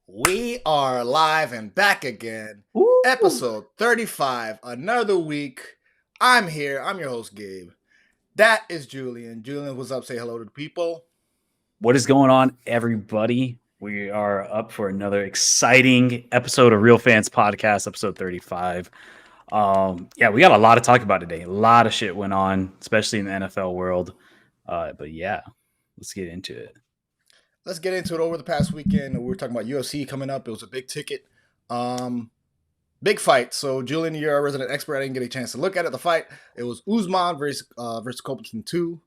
We are live and back again. Woo! Episode 35, another week. I'm here. I'm your host, Gabe. That is Julian. Julian, what's up? Say hello to the people. What is going on, everybody? We are up for another exciting episode of Real Fans Podcast, episode 35. Yeah, we got a lot to talk about today. A lot of shit went on, especially in the NFL world. But yeah, let's get into it. Let's get into it. Over the past weekend, we were talking about UFC coming up. It was a big ticket. Big fight. So, Julian, you're a resident expert. I didn't get a chance to look at it. The fight, it was Usman versus Covington 2.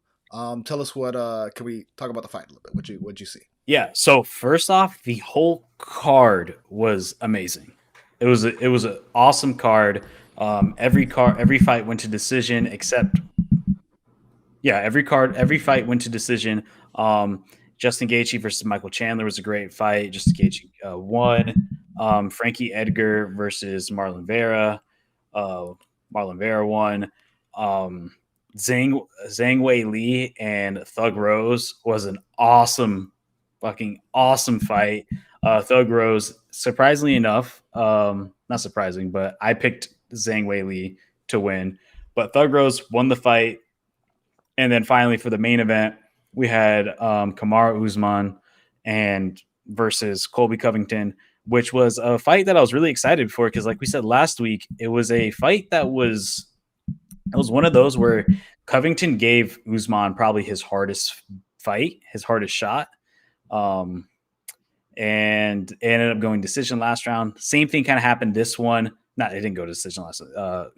Tell us what, can we talk about the fight a little bit? What'd you see? Yeah, so first off, the whole card was amazing. It was an awesome card. Every fight went to decision except every fight went to decision. Justin Gaethje versus Michael Chandler was a great fight. Justin Gaethje won. Frankie Edgar versus Marlon Vera. Marlon Vera won. Zhang Wei Li and Thug Rose was an fucking awesome fight. Thug Rose, surprisingly enough, not surprising, but I picked Zhang Wei Li to win. But Thug Rose won the fight. And then finally, for the main event, we had Kamaru Usman and versus Colby Covington, which was a fight that I was really excited for because, like we said last week, it was a fight that was one of those where Covington gave Usman probably his hardest fight, his hardest shot, and it ended up going decision last round. Same thing kind of happened this one. It didn't go to decision last.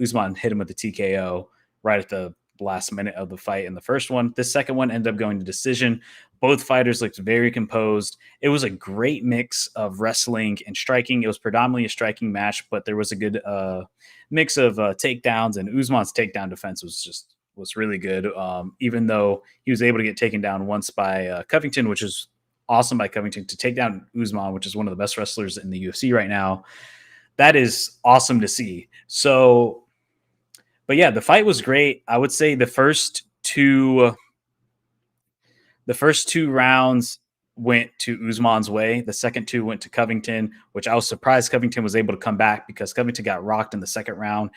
Usman hit him with the TKO right at the last minute of the fight in the first one. This second one ended up going to decision. Both fighters looked very composed. It was a great mix of wrestling and striking. It was predominantly a striking match, but there was a good mix of takedowns, and Usman's takedown defense was really good. Even though he was able to get taken down once by Covington, which is awesome by Covington to take down Usman, which is one of the best wrestlers in the UFC right now. That is awesome to see. So, but yeah, the fight was great. I would say the first two rounds went to Usman's way. The second two went to Covington, which I was surprised Covington was able to come back because Covington got rocked in the second round.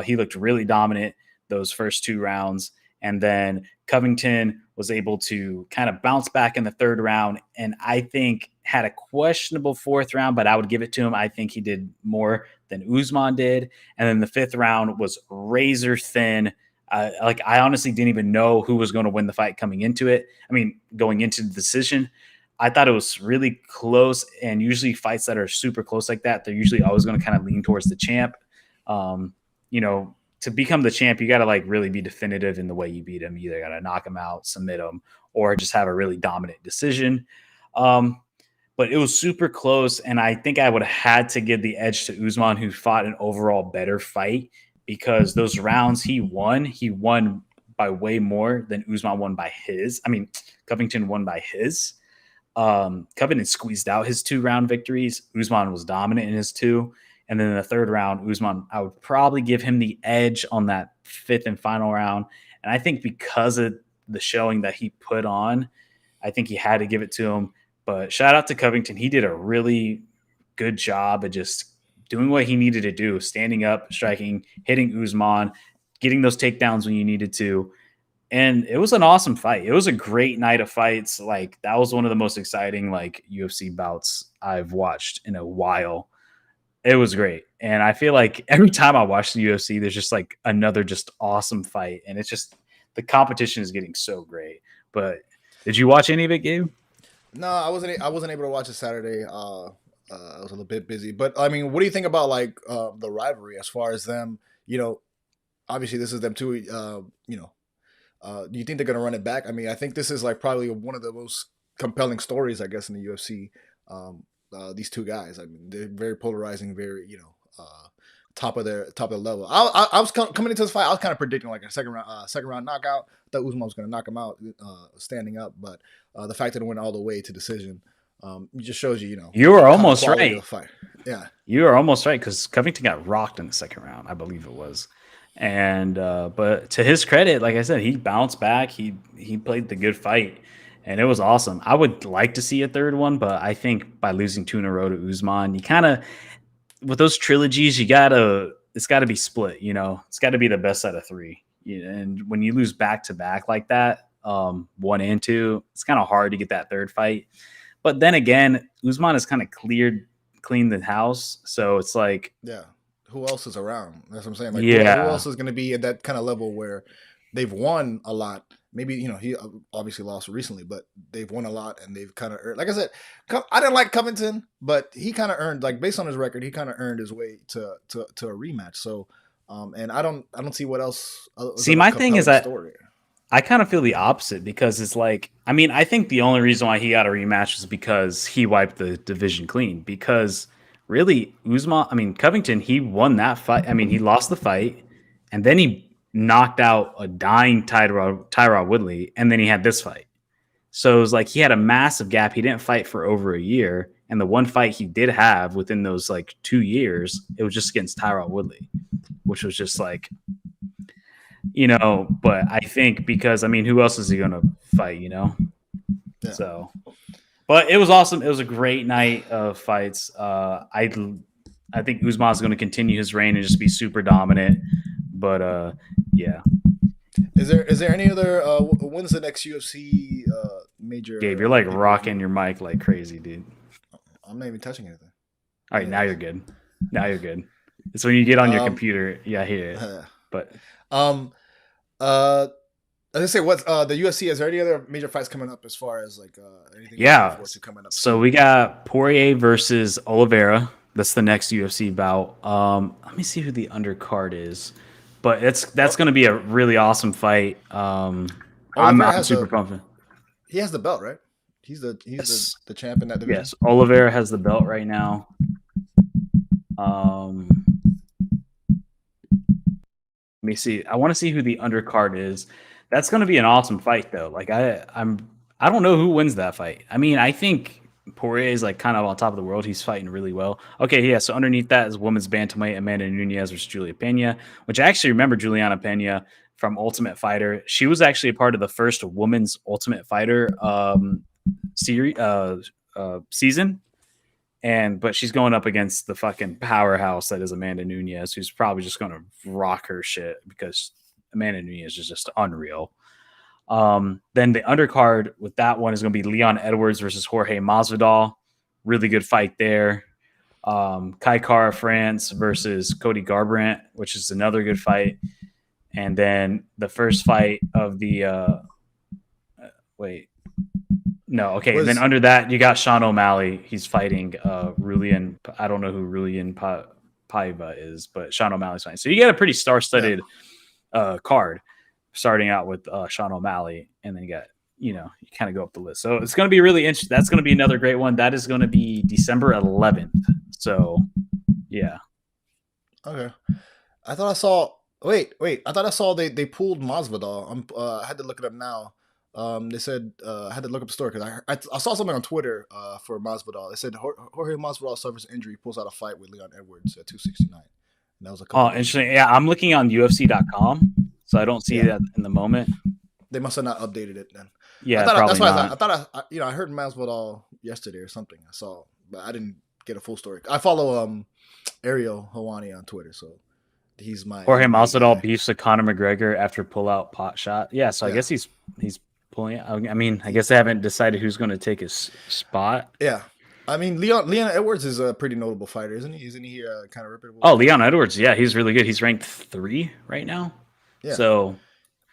He looked really dominant those first two rounds. And then Covington was able to kind of bounce back in the third round. And I think had a questionable fourth round, but I would give it to him. I think he did more than Usman did. And then the fifth round was razor thin. I honestly didn't even know who was going to win the fight coming into it. I mean, going into the decision, I thought it was really close. And usually fights that are super close like that, they're usually always going to kind of lean towards the champ. To become the champ, you got to like really be definitive in the way you beat him. You either got to knock him out, submit him, or just have a really dominant decision. But it was super close, and I think I would have had to give the edge to Usman, who fought an overall better fight, because those rounds he won by way more than Usman won by his. I mean, Covington won by his. Covington squeezed out his 2-round victories. Usman was dominant in his 2. And then in the third round, Usman, I would probably give him the edge on that fifth and final round. And I think because of the showing that he put on, I think he had to give it to him. But shout out to Covington. He did a really good job of just doing what he needed to do, standing up, striking, hitting Usman, getting those takedowns when you needed to. And it was an awesome fight. It was a great night of fights. Like, that was one of the most exciting like UFC bouts I've watched in a while. It was great. And I feel like every time I watch the UFC, there's just like another just awesome fight. And it's just the competition is getting so great. But did you watch any of it, Gabe? No, I wasn't able to watch it Saturday. I was a little bit busy. But I mean, what do you think about like the rivalry as far as them? Obviously this is them too. Do you think they're gonna run it back? I mean, I think this is like probably one of the most compelling stories, I guess, in the UFC. These two guys. I mean, they're very polarizing, very top of their level. I was coming into this fight. I was kind of predicting like a second round knockout. I thought Usman was going to knock him out standing up, but the fact that it went all the way to decision, it just shows you. You were almost right. Fight. Yeah, you were almost right because Covington got rocked in the second round, I believe it was. And but to his credit, like I said, he bounced back. He played the good fight. and it was awesome. I would like to see a third one, but I think by losing 2 in a row to Usman, you kind of with those trilogies, it's got to be split. It's got to be the best out of 3. And when you lose back to back like that, 1 and 2, it's kind of hard to get that third fight. But then again, Usman has kind of cleaned the house, so it's like, yeah, who else is around? That's what I'm saying. Like, yeah, who else is going to be at that kind of level where they've won a lot? Maybe he obviously lost recently, but they've won a lot and they've kind of earned. Like I said, I didn't like Covington, but he kind of earned, like based on his record, he kind of earned his way to a rematch. So, and I don't see what else. See, my thing is that I kind of feel the opposite because it's like, I mean, I think the only reason why he got a rematch is because he wiped the division clean. Because really, Covington, he won that fight. I mean, he lost the fight, and then he knocked out a dying Tyrod Woodley, and then he had this fight. So it was like he had a massive gap. He didn't fight for over a year, and the one fight he did have within those like 2 years, it was just against Tyrod Woodley, which was just like, but I think because, I mean, who else is he going to fight, Yeah. So, but it was awesome. It was a great night of fights. I think Usman is going to continue his reign and just be super dominant. But yeah. Is there any other? When's the next UFC major? Gabe, you're like rocking your mic like crazy, dude. I'm not even touching anything. All right, now you're good. Now you're good. It's when you get on your computer. Yeah, I hear it. But I was say what's the UFC? Is there any other major fights coming up as far as like anything? Yeah, coming up. So we got Poirier versus Oliveira. That's the next UFC bout. Let me see who the undercard is, but that's going to be a really awesome fight. I'm super pumped. He has the belt, right? He's the champ in that division. Yes, Oliveira has the belt right now. Let me see. I want to see who the undercard is. That's going to be an awesome fight, though. Like I don't know who wins that fight. I mean, I think Poirier is like kind of on top of the world. He's fighting really well. Okay, yeah. So underneath that is women's bantamweight Amanda Nunes versus Julia Pena, which I actually remember Juliana Pena from Ultimate Fighter. She was actually a part of the first women's Ultimate Fighter season. But she's going up against the fucking powerhouse that is Amanda Nunes, who's probably just going to rock her shit because Amanda Nunes is just unreal. Then the undercard with that one is going to be Leon Edwards versus Jorge Masvidal. Really good fight there. Kai Kara France versus Cody Garbrandt, which is another good fight. And then the first fight of the and then under that you got Sean O'Malley. He's fighting Rulian. I don't know who Rulian Paiva is, but Sean O'Malley's fighting. So you get a pretty star-studded card, starting out with Sean O'Malley, and then you got you kind of go up the list. So it's going to be really interesting. That's going to be another great one. That is going to be December 11th. So yeah. Okay. I thought I saw. Wait. I thought I saw they pulled Masvidal. I had to look it up now. They said I had to look up the story because I saw something on Twitter for Masvidal. They said Jorge Masvidal suffers injury, pulls out a fight with Leon Edwards at 269. And that was a couple. Oh, interesting. Yeah, I'm looking on UFC.com, so I don't see that in the moment. They must have not updated it then. Yeah, that's why I thought I heard Masvidal yesterday or something. I saw, but I didn't get a full story. I follow Ariel Helwani on Twitter, so he's my Jorge Masvidal beefs with Conor McGregor after pull-out pot shot. Yeah, so I guess he's pulling out. I mean, I guess they haven't decided who's going to take his spot. Yeah. I mean, Leon Edwards is a pretty notable fighter, isn't he? Isn't he kind of reputable? Oh, Leon Edwards, yeah, he's really good. He's ranked 3 right now. Yeah. So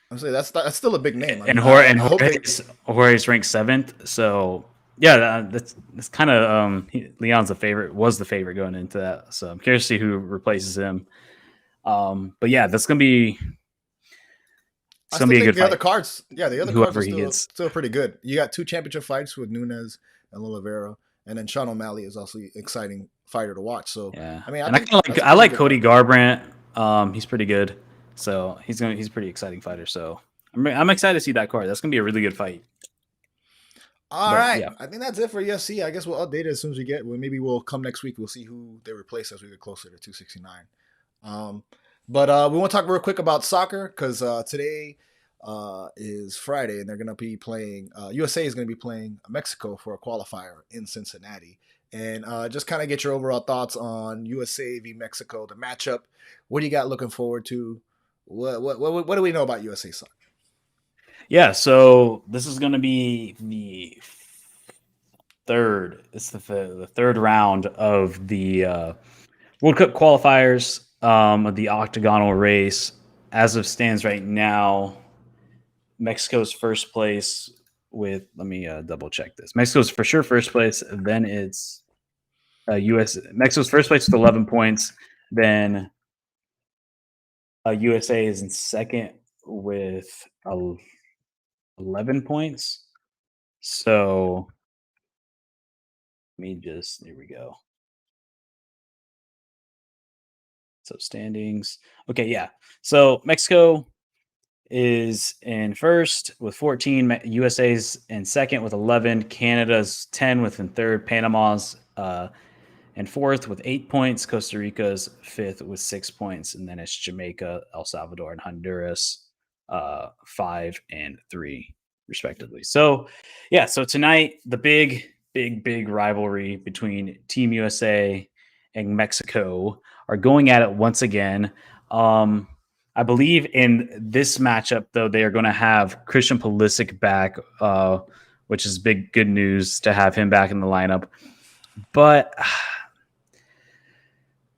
I'm saying that's still a big name. Jorge's ranked 7th. So yeah, that's kind of Leon's was the favorite going into that. So I'm curious to see who replaces him. But yeah, that's gonna be. It's gonna be a good fight. Other cards, the other cards are still pretty good. You got 2 championship fights with Nunes and Oliveira, and then Sean O'Malley is also an exciting fighter to watch. So yeah, I mean, I like Cody Garbrandt. He's pretty good. So he's a pretty exciting fighter. So I'm excited to see that card. That's gonna be a really good fight. All right, yeah. I think that's it for UFC. I guess we'll update it as soon as we get. Maybe we'll come next week. We'll see who they replace as we get closer to 269. But we want to talk real quick about soccer because today is Friday, and they're going to be playing. USA is going to be playing Mexico for a qualifier in Cincinnati, and just kind of get your overall thoughts on USA v Mexico, the matchup. What do you got looking forward to? What do we know about USA soccer? Yeah, so this is going to be the third. It's the third round of the World Cup qualifiers of the octagonal race. As of stands right now, Mexico's first place with. Let me double check this. Mexico's for sure first place. Then it's US. Mexico's first place with 11 points. Then USA is in second with 11 points. So let me just. Here we go. So standings. Okay, yeah. So Mexico is in first with 14. USA's in second with 11. Canada's 10 within third. Panama's in fourth with 8 points. Costa Rica's fifth with 6 points. And then it's Jamaica, El Salvador, and Honduras 5 and 3, respectively. So, yeah. So tonight, the big rivalry between Team USA and Mexico are going at it once again. I believe in this matchup, though, they are going to have Christian Pulisic back, which is good news to have him back in the lineup. But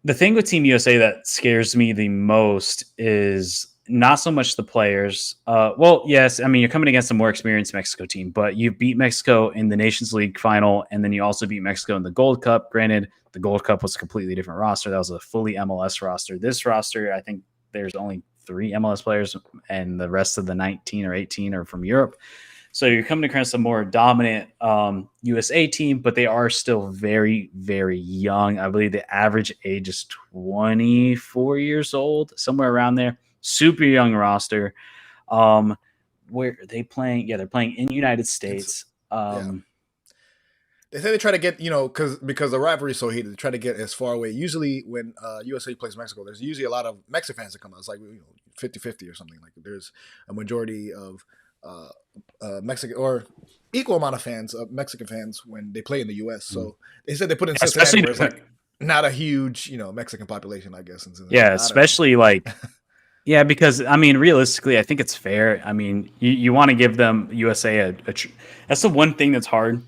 the thing with Team USA that scares me the most is not so much the players. Well, yes, I mean, you're coming against a more experienced Mexico team, but you beat Mexico in the Nations League final, and then you also beat Mexico in the Gold Cup. Granted, the Gold Cup was a completely different roster. That was a fully MLS roster. This roster, I think there's only 3 MLS players, and the rest of the 19 or 18 are from Europe. So you're coming across a more dominant USA team, but they are still very, very young. I believe the average age is 24 years old, somewhere around there. Super young roster. Where are they playing? Yeah, they're playing in the United States. Yeah. They say they try to get, because the rivalry is so heated, they try to get as far away. Usually when USA plays Mexico, there's usually a lot of Mexican fans that come out. It's like 50-50 or something. Like there's a majority of Mexican or equal amount of fans of Mexican fans when they play in the US. So they said they put in Cincinnati where it's like not a huge, Mexican population, I guess. Yeah, especially like yeah, because I mean, realistically, I think it's fair. I mean, you want to give them USA that's the one thing that's hard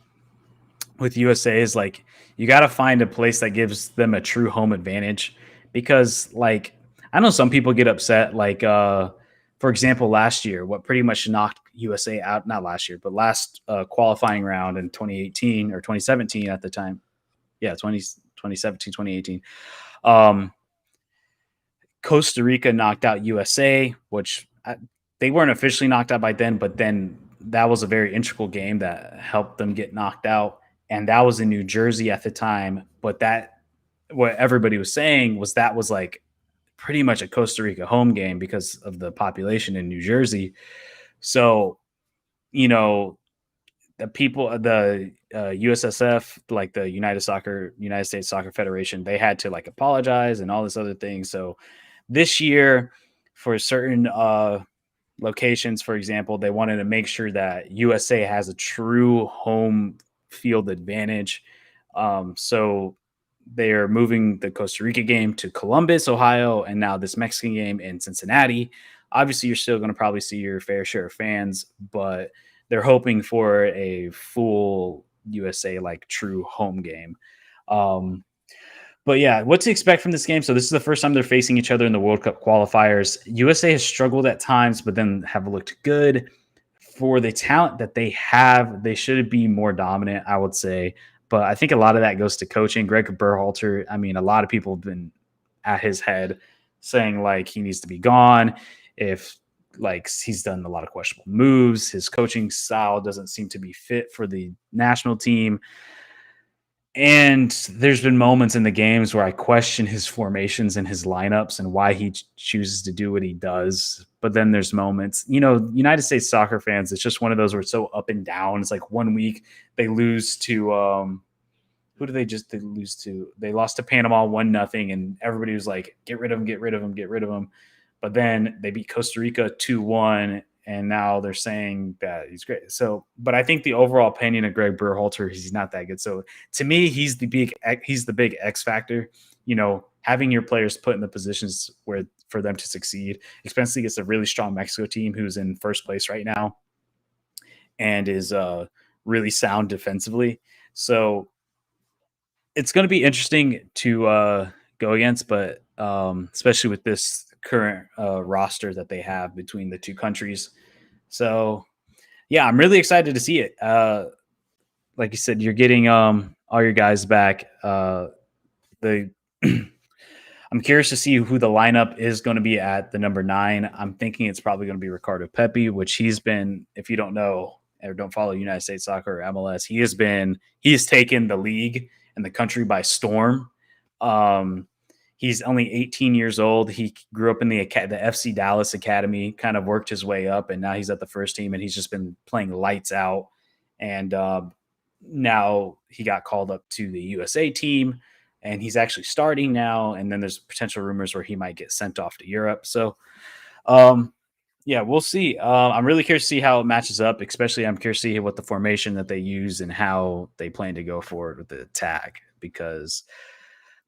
with USA is like you got to find a place that gives them a true home advantage because like I know some people get upset like for example last year what pretty much knocked USA out, not last year but last qualifying round in 2018 or 2017 at the time, 2017 2018, Costa Rica knocked out USA, which they weren't officially knocked out by then, but then that was a very integral game that helped them get knocked out. And that was in New Jersey at the time. But what everybody was saying was that was like pretty much a Costa Rica home game because of the population in New Jersey. So, the people, the USSF, like the United States Soccer Federation, they had to like apologize and all this other thing. So this year, for certain locations, for example, they wanted to make sure that USA has a true home field advantage. So they are moving the Costa Rica game to Columbus, Ohio, and now this Mexican game in Cincinnati. Obviously, you're still going to probably see your fair share of fans, but they're hoping for a full USA like true home game. But yeah, what to expect from this game? So this is the first time they're facing each other in the World Cup qualifiers. USA has struggled at times, but then have looked good. For the talent that they have, they should be more dominant, I would say. But I think a lot of that goes to coaching. Greg Berhalter, I mean, a lot of people have been at his head saying like he needs to be gone. If like he's done a lot of questionable moves, his coaching style doesn't seem to be fit for the national team. And there's been moments in the games where I question his formations and his lineups and why he chooses to do what he does. But then there's moments, United States soccer fans, it's just one of those where it's so up and down. It's like one week they lose to who do they lose to? They lost to Panama 1-0, and everybody was like, get rid of him, get rid of him, get rid of him. But then they beat Costa Rica 2-1, and now they're saying that he's great. So, but I think the overall opinion of Greg Berhalter is he's not that good. So to me, he's the big X factor. Having your players put in the positions where for them to succeed, especially against a really strong Mexico team who's in first place right now and is really sound defensively. So it's going to be interesting to go against, but especially with this current roster that they have between the two countries. So yeah, I'm really excited to see it. Like you said, you're getting all your guys back. The I'm curious to see who the lineup is going to be at the number 9. I'm thinking it's probably going to be Ricardo Pepi, which he's been, if you don't know or don't follow United States Soccer or MLS, he has taken the league and the country by storm. He's only 18 years old. He grew up in the FC Dallas Academy, kind of worked his way up, and now he's at the first team, and he's just been playing lights out. And now he got called up to the USA team, and he's actually starting now. And then there's potential rumors where he might get sent off to Europe. So, yeah, we'll see. I'm really curious to see how it matches up, especially I'm curious to see what the formation that they use and how they plan to go forward with the attack, because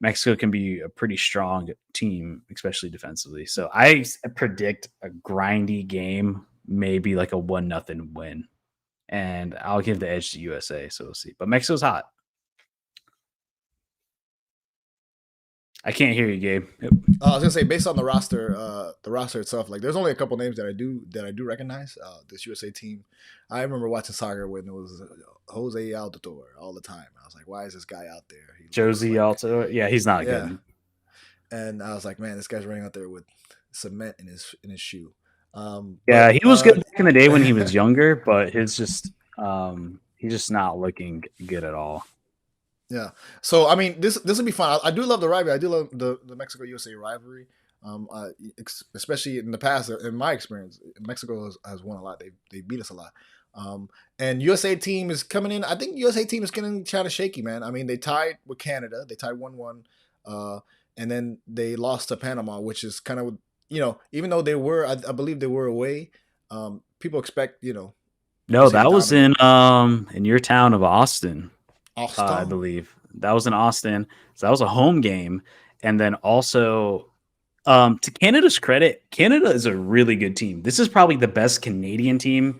Mexico can be a pretty strong team, especially defensively. So I predict a grindy game, maybe like a 1-0 win. And I'll give the edge to USA. So we'll see. But Mexico's hot. I can't hear you, Gabe. Yep. I was gonna say, based on the roster itself, like there's only a couple names that I do recognize. This USA team, I remember watching soccer when it was Jose Altidore all the time. I was like, why is this guy out there? Josie Altidore, yeah, he's not good. And I was like, man, this guy's running out there with cement in his shoe. Yeah, he was good back in the day when he was younger, but he's just not looking good at all. Yeah. So I mean, this will be fun. I do love the rivalry. I do love the Mexico USA rivalry. Especially in the past, in my experience, Mexico has won a lot. They beat us a lot. And USA team is coming in. I think USA team is getting kind of shaky, man. I mean, they tied with Canada. They tied 1-1, and then they lost to Panama, which is kind of, even though they were, I believe they were away. People expect, No, that was in your town of Austin. I believe that was in Austin. So that was a home game. And then also, to Canada's credit, Canada is a really good team. This is probably the best Canadian team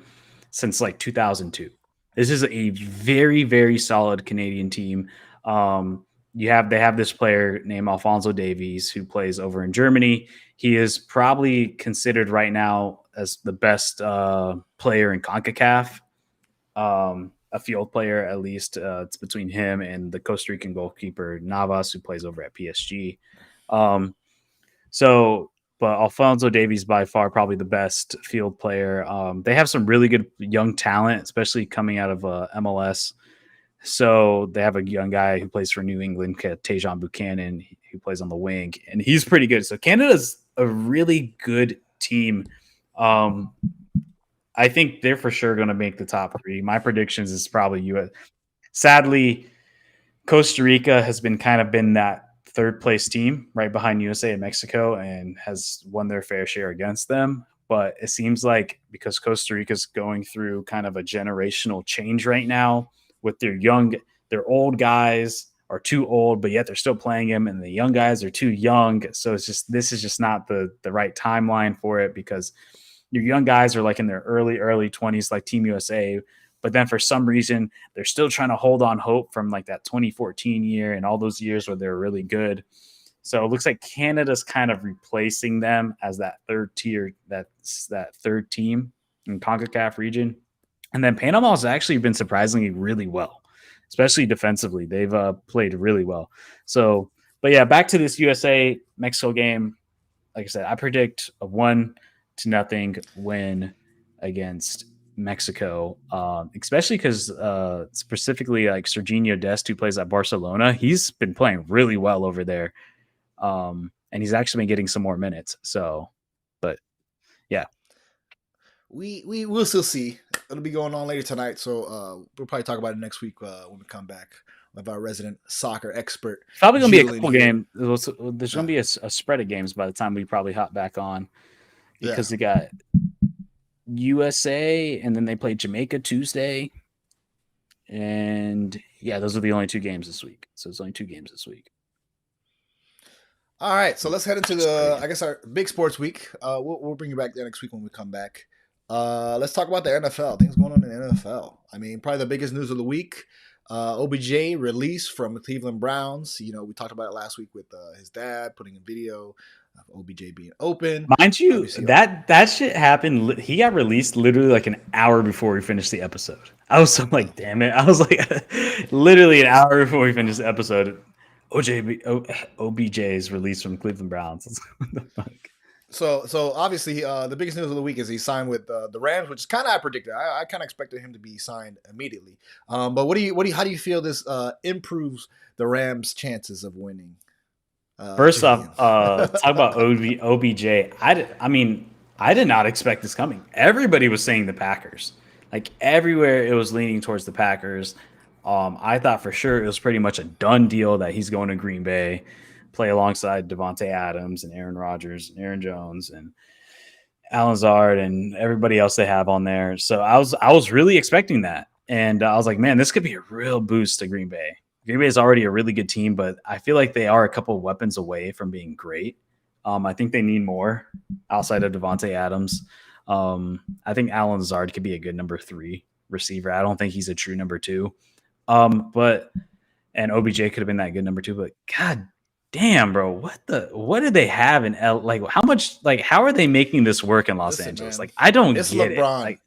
since like 2002. This is a very, very solid Canadian team. They have this player named Alphonso Davies who plays over in Germany. He is probably considered right now as the best player in Concacaf. A field player, at least. It's between him and the Costa Rican goalkeeper Navas, who plays over at PSG. But Alphonso Davies by far probably the best field player. They have some really good young talent, especially coming out of MLS. So they have a young guy who plays for New England, Tejan Buchanan, who plays on the wing, and he's pretty good. So Canada's a really good team. I think they're for sure going to make the top 3. My predictions is probably US. Sadly, Costa Rica has been that third place team right behind USA and Mexico and has won their fair share against them. But it seems like because Costa Rica is going through kind of a generational change right now with their old guys are too old, but yet they're still playing him, and the young guys are too young. So this is just not the right timeline for it, because your young guys are like in their early 20s, like Team USA. But then for some reason, they're still trying to hold on hope from like that 2014 year and all those years where they're really good. So it looks like Canada's kind of replacing them as that third tier, that's that third team in CONCACAF region. And then Panama has actually been surprisingly really well, especially defensively. They've played really well. So, but yeah, back to this USA-Mexico game. Like I said, I predict a 1-0 win against Mexico, especially because specifically like Serginho Dest, who plays at Barcelona, he's been playing really well over there, and he's actually been getting some more minutes. So, but yeah, we will still see. It'll be going on later tonight, so we'll probably talk about it next week when we come back with our resident soccer expert. Probably gonna be a couple games. There's gonna be a spread of games by the time we probably hop back on, because we got USA, and then they play Jamaica Tuesday. And yeah, those are the only 2 games this week. So it's only 2 games this week. All right, so let's head into our big sports week. We'll bring you back there next week when we come back. Let's talk about the NFL. Things going on in the NFL. I mean, probably the biggest news of the week. OBJ released from the Cleveland Browns. You know, we talked about it last week with his dad putting a video of OBJ being open. Mind you, obviously, that shit happened. He got released literally like an hour before we finished the episode. I was so like, damn it. I was like, literally an hour before we finished the episode. OBJ is released from Cleveland Browns. What the fuck? So obviously, the biggest news of the week is he signed with the Rams, which is kind of I predicted. I kind of expected him to be signed immediately. But how do you feel this improves the Rams' chances of winning? First off, talk about OBJ. I mean, I did not expect this coming. Everybody was saying the Packers. Like everywhere, it was leaning towards the Packers. I thought for sure it was pretty much a done deal that he's going to Green Bay, play alongside Devontae Adams and Aaron Rodgers and Aaron Jones and Alan Lazard and everybody else they have on there. So I was really expecting that. And I was like, man, this could be a real boost to Green Bay. Green Bay is already a really good team, but I feel like they are a couple of weapons away from being great. I think they need more outside of Devontae Adams. I think Alan Lazard could be a good number 3 receiver. I don't think he's a true number 2. And OBJ could have been that good number 2, but God damn, bro, what did they have in like how are they making this work in Los Angeles? Man, like I don't get LeBron. It. Like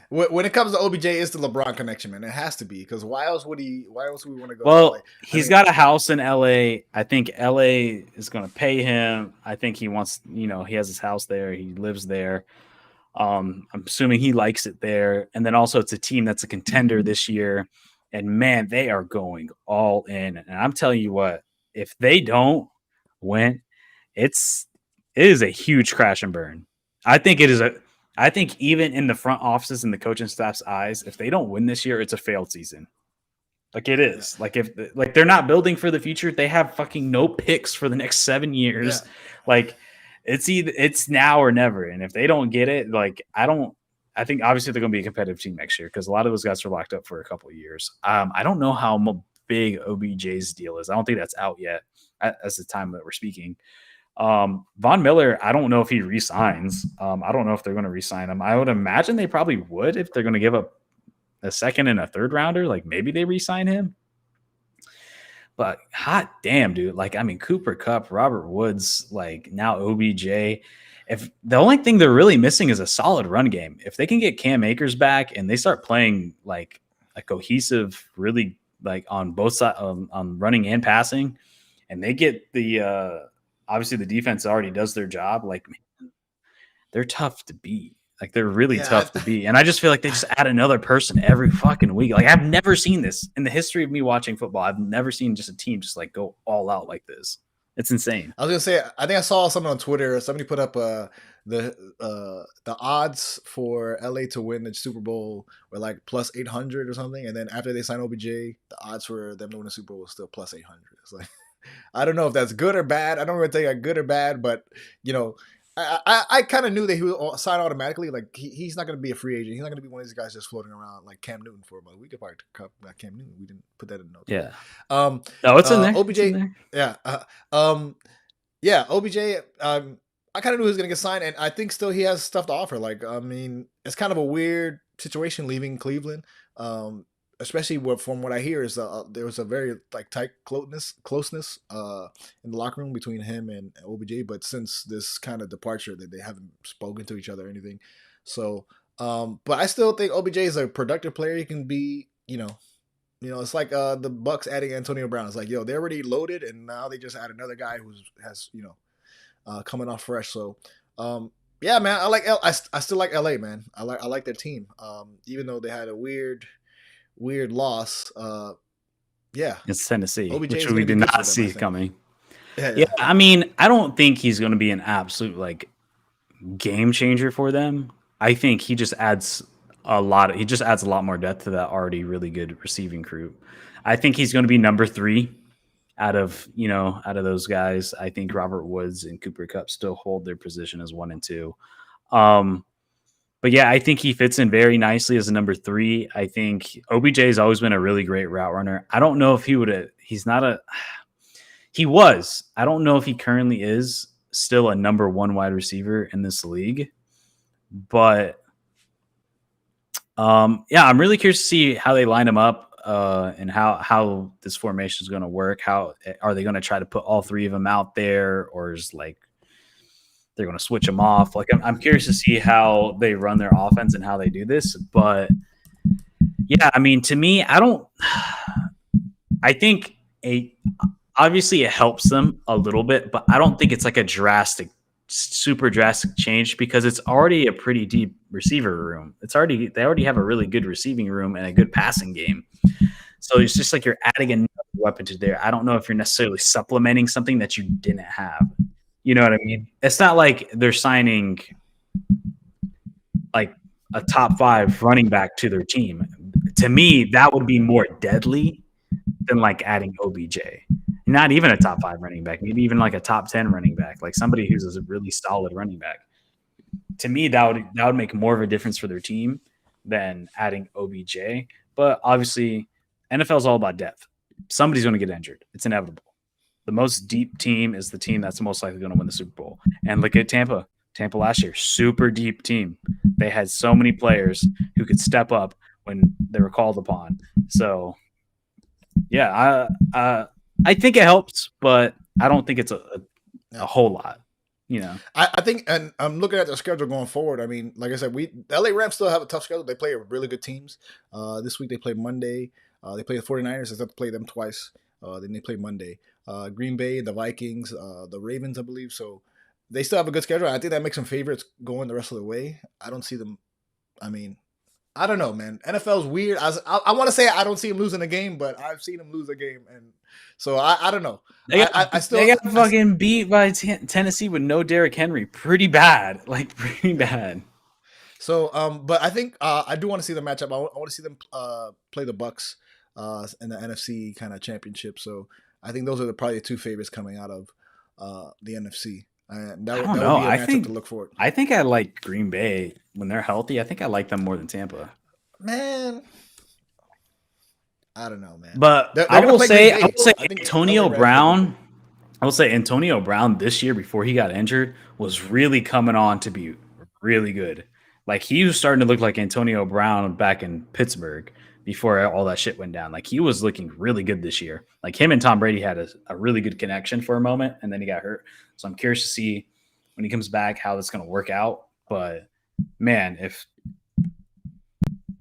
when it comes to OBJ, it's the LeBron connection, man. It has to be because why else would we want to go? Well, he's got a house in LA. I think LA is going to pay him. I think he wants, he has his house there. He lives there. I'm assuming he likes it there. And then also it's a team that's a contender this year. And man, they are going all in. And I'm telling you what, if they don't win, it is a huge crash and burn. I think even in the front offices and the coaching staff's eyes, if they don't win this year, it's a failed season. Like it is. Like if they're not building for the future, they have fucking no picks for the next 7 years. Yeah. Like it's now or never. And if they don't get it, I think obviously they're going to be a competitive team next year because a lot of those guys are locked up for a couple of years. I don't know how big OBJ's deal is. I don't think that's out yet as the time that we're speaking. Von Miller, I don't know if he resigns. I don't know if they're going to resign him. I would imagine they probably would if they're going to give up a second and a third rounder. Like maybe they resign him. But hot damn, dude. Like, I mean, Cooper Kupp, Robert Woods, like now OBJ. If the only thing they're really missing is a solid run game. If they can get Cam Akers back and they start playing like a cohesive, really like on both sides on running and passing, and they get the obviously the defense already does their job. Like they're tough to beat. Like they're really tough to beat. And I just feel like they just add another person every fucking week. Like I've never seen this in the history of me watching football. I've never seen just a team just like go all out like this. It's insane. I was gonna say, I think I saw something on Twitter. Somebody put up the odds for LA to win the Super Bowl were like plus 800 or something, and then after they signed OBJ, the odds for them to win the Super Bowl was still plus 800. It's like I don't know if that's good or bad. I don't really think good or bad, but I kind of knew that he would sign automatically. Like he's not going to be a free agent. He's not going to be one of these guys just floating around like Cam Newton for a month. We could probably cut Cam Newton. We didn't put that in notes. Yeah. It's in there. OBJ. It's in there. Yeah. OBJ. I kind of knew he was going to get signed, and I think still he has stuff to offer. Like, I mean, it's kind of a weird situation leaving Cleveland. Especially from what I hear is there was a very like tight closeness in the locker room between him and OBJ. But since this kind of departure, that they haven't spoken to each other or anything. So, but I still think OBJ is a productive player. He can be, it's like the Bucks adding Antonio Brown. It's like, they're already loaded, and now they just add another guy who has coming off fresh. So, yeah, man, I still like LA, man. I like their team. Even though they had a weird loss. It's Tennessee, OBJ which we did not see coming. Yeah, I mean, I don't think he's going to be an absolute like game changer for them. I think he just adds a lot more depth to that already really good receiving crew. I think he's going to be number 3 out of those guys. I think Robert Woods and Cooper Kupp still hold their position as 1 and 2. But yeah, I think he fits in very nicely as a number 3. I think OBJ has always been a really great route runner. I don't know if he would have. He's not a. He was. I don't know if he currently is still a number 1 wide receiver in this league, but yeah, I'm really curious to see how they line him up and how this formation is going to work. How are they going to try to put all 3 of them out there, or is like they're going to switch them off? Like I'm curious to see how they run their offense and how they do this. But yeah, I mean, to me, I think obviously it helps them a little bit, but I don't think it's like a super drastic change because it's already a pretty deep receiver room. They already have a really good receiving room and a good passing game. So it's just like you're adding another weapon to there. I don't know if you're necessarily supplementing something that you didn't have. You know what I mean? It's not like they're signing like a top 5 running back to their team. To me, that would be more deadly than like adding OBJ. Not even a top 5 running back, maybe even like a top 10 running back, like somebody who's a really solid running back. To me, that would make more of a difference for their team than adding OBJ. But obviously, NFL is all about depth. Somebody's going to get injured. It's inevitable. The most deep team is the team that's most likely going to win the Super Bowl. And look at Tampa. Tampa last year, super deep team. They had so many players who could step up when they were called upon. So, yeah, I think it helps, but I don't think it's a whole lot. You know, I think, and I'm looking at their schedule going forward. I mean, like I said, the LA Rams still have a tough schedule. They play really good teams. This week they play Monday. They play the 49ers. They have to play them twice. Then they play Monday. Green Bay, the Vikings, the Ravens, I believe. So they still have a good schedule. I think that makes them favorites going the rest of the way. I don't see them. I mean, I don't know, man. NFL's weird. I want to say I don't see him losing a game, but I've seen him lose a game, and so I don't know. They got fucking beat by Tennessee with no Derrick Henry, pretty bad, pretty bad. So, but I think I do want to see the matchup. I want to see them play the Bucks in the NFC kind of championship. So I think those are probably the 2 favorites coming out of the NFC. And that would be a matchup to look forward. I think I like Green Bay when they're healthy. I think I like them more than Tampa. Man, I don't know, man. But I will say Antonio Brown. I will say Antonio Brown this year before he got injured was really coming on to be really good. Like he was starting to look like Antonio Brown back in Pittsburgh before all that shit went down. Like he was looking really good this year. Like him and Tom Brady had a really good connection for a moment, and then he got hurt. So I'm curious to see when he comes back how that's going to work out. But man, if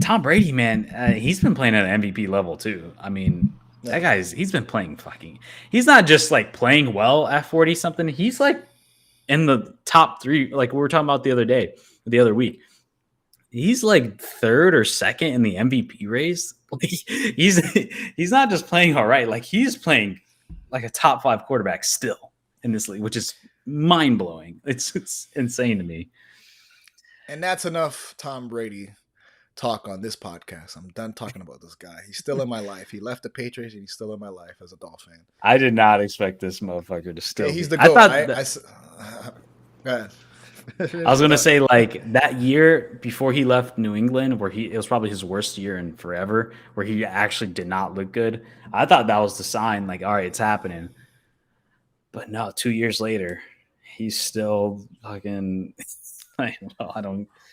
Tom Brady, man, he's been playing at an MVP level too. I mean, that he's been playing he's not just like playing well at 40 something. He's like in the top 3, like we were talking about the other week. He's like 3rd or 2nd in the MVP race. Like he's not just playing all right. Like he's playing like a top 5 quarterback still in this league, which is mind blowing. It's insane to me. And that's enough Tom Brady talk on this podcast. I'm done talking about this guy. He's still in my life. He left the Patriots and he's still in my life as a Dolphin fan. I did not expect this motherfucker to still. He's the GOAT. Go ahead. I was gonna say like that year before he left New England, where it was probably his worst year in forever, where he actually did not look good. I thought that was the sign, like, all right, it's happening. But no, 2 years later, he's still fucking.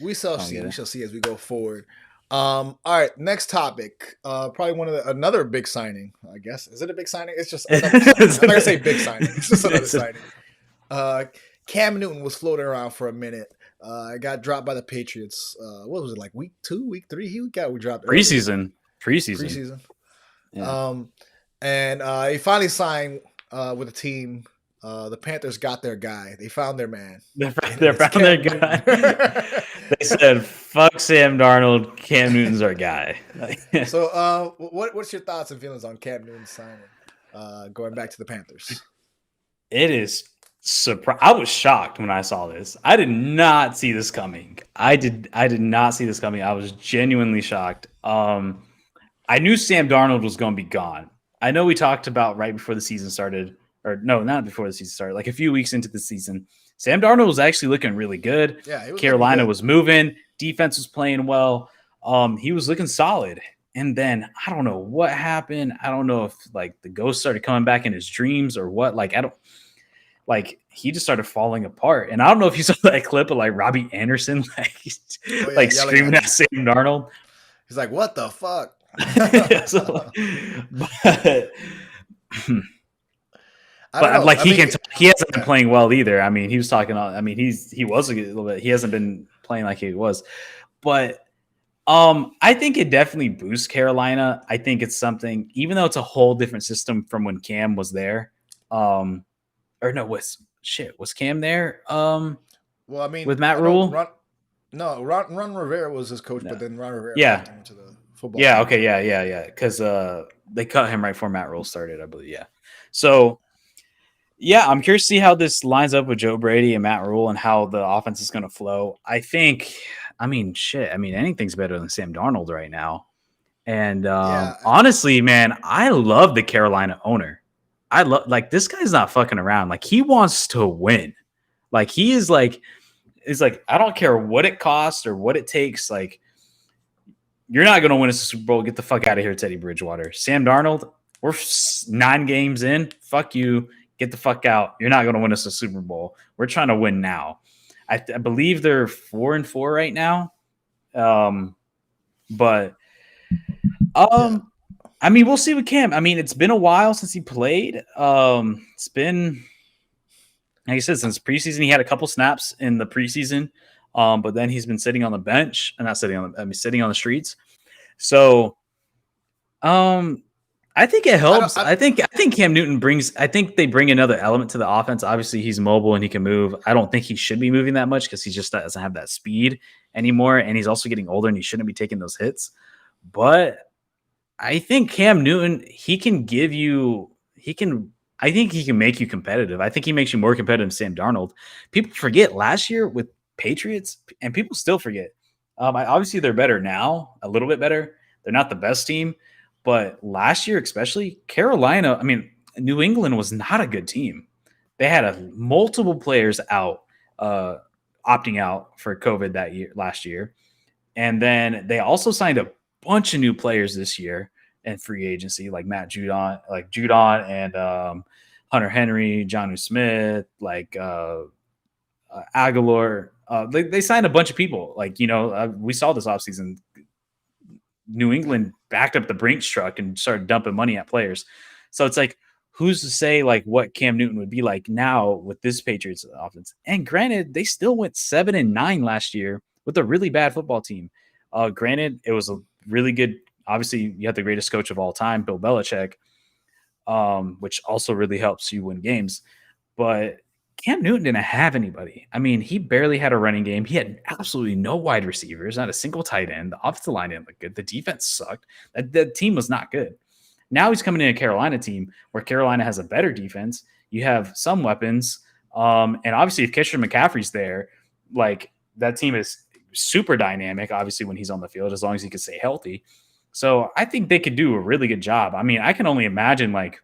We shall see. We shall see as we go forward. All right, next topic. Probably another big signing. I guess is it a big signing? It's just I'm not gonna say big signing. It's just another signing. Cam Newton was floating around for a minute. Got dropped by the Patriots. What was it, like week 2, week 3? We dropped preseason. Yeah. And he finally signed with a team. The Panthers got their guy. They found their man. They found their guy. They said, "Fuck Sam Darnold. Cam Newton's our guy." So, what's your thoughts and feelings on Cam Newton's signing? Going back to the Panthers, it is. I was shocked when I saw this. I did not see this coming. I did not see this coming. I was genuinely shocked. I knew Sam Darnold was going to be gone. I know we talked about right before the season started, or no, not before the season started, like a few weeks into the season, Sam Darnold was actually looking really good. Yeah, he was looking Carolina good. was moving. Defense was playing well. He was looking solid. And then I don't know what happened. I don't know if like the ghost started coming back in his dreams or what. Like I don't like he just started falling apart. And I don't know if you saw that clip of like Robbie Anderson Oh yeah, like yelling screaming at at him. Sam Darnold. He's like, "What the fuck?" So, but I don't but know. like I mean, he hasn't been yeah, playing well either. I mean, he was talking. I mean, he was a little bit. He hasn't been playing like he was, but I think it definitely boosts Carolina. I think it's something, even though it's a whole different system from when Cam was there. Or no, was Cam there? well, I mean, With Matt I know Rule? Ron Rivera was his coach, No. but then Ron Rivera Yeah. dropped him into the football Yeah. team. Okay. Yeah. Because they cut him right before Matt Rule started, I believe. Yeah. So yeah, I'm curious to see how this lines up with Joe Brady and Matt Rule and how the offense is going to flow. I mean, shit. I mean, anything's better than Sam Darnold right now. And Yeah, honestly, man, I love the Carolina owner. I love like this guy's not fucking around. Like he wants to win. Like he is like, it's like I don't care what it costs or what it takes. Like you're not going to win a Super Bowl. Get the fuck out of here, Teddy Bridgewater. Sam Darnold, we're 9 games in. Fuck you. Get the fuck out. You're not going to win us a Super Bowl. We're trying to win now. I believe they're 4-4 right now. But yeah. I mean, we'll see with Cam. I mean, it's been a while since he played. It's been, like I said, since preseason. He had a couple snaps in the preseason, but then he's been sitting on the bench and not sitting on. Sitting on the streets. So, I think it I don't. helps. I think Cam Newton brings. I think they bring another element to the offense. Obviously, he's mobile and he can move. I don't think he should be moving that much because he just doesn't have that speed anymore, and he's also getting older and he shouldn't be taking those hits. But I think Cam Newton, he can give you. He can. I think he can make you competitive. I think he makes you more competitive than Sam Darnold. People forget last year with Patriots, and people still forget. Obviously, they're better now, a little bit better. They're not the best team, but last year, especially Carolina, I mean, New England was not a good team. They had multiple players out, uh, opting out for COVID last year, and then they also signed a bunch of new players this year in free agency, like Judon and Hunter Henry, Jonnu Smith, like Aguilar. They signed a bunch of people. Like, we saw this offseason. New England backed up the Brinks truck and started dumping money at players. So it's like, who's to say like what Cam Newton would be like now with this Patriots offense? And granted, they still went 7-9 last year with a really bad football team. Granted, it was a really good. Obviously, you have the greatest coach of all time, Bill Belichick, which also really helps you win games. But Cam Newton didn't have anybody. I mean, he barely had a running game. He had absolutely no wide receivers, not a single tight end. The offensive line didn't look good. The defense sucked. The team was not good. Now he's coming in a Carolina team where Carolina has a better defense. You have some weapons. And obviously, if Christian McCaffrey's there, like that team is super dynamic, obviously, when he's on the field, as long as he can stay healthy. So I think they could do a really good job. I mean, I can only imagine like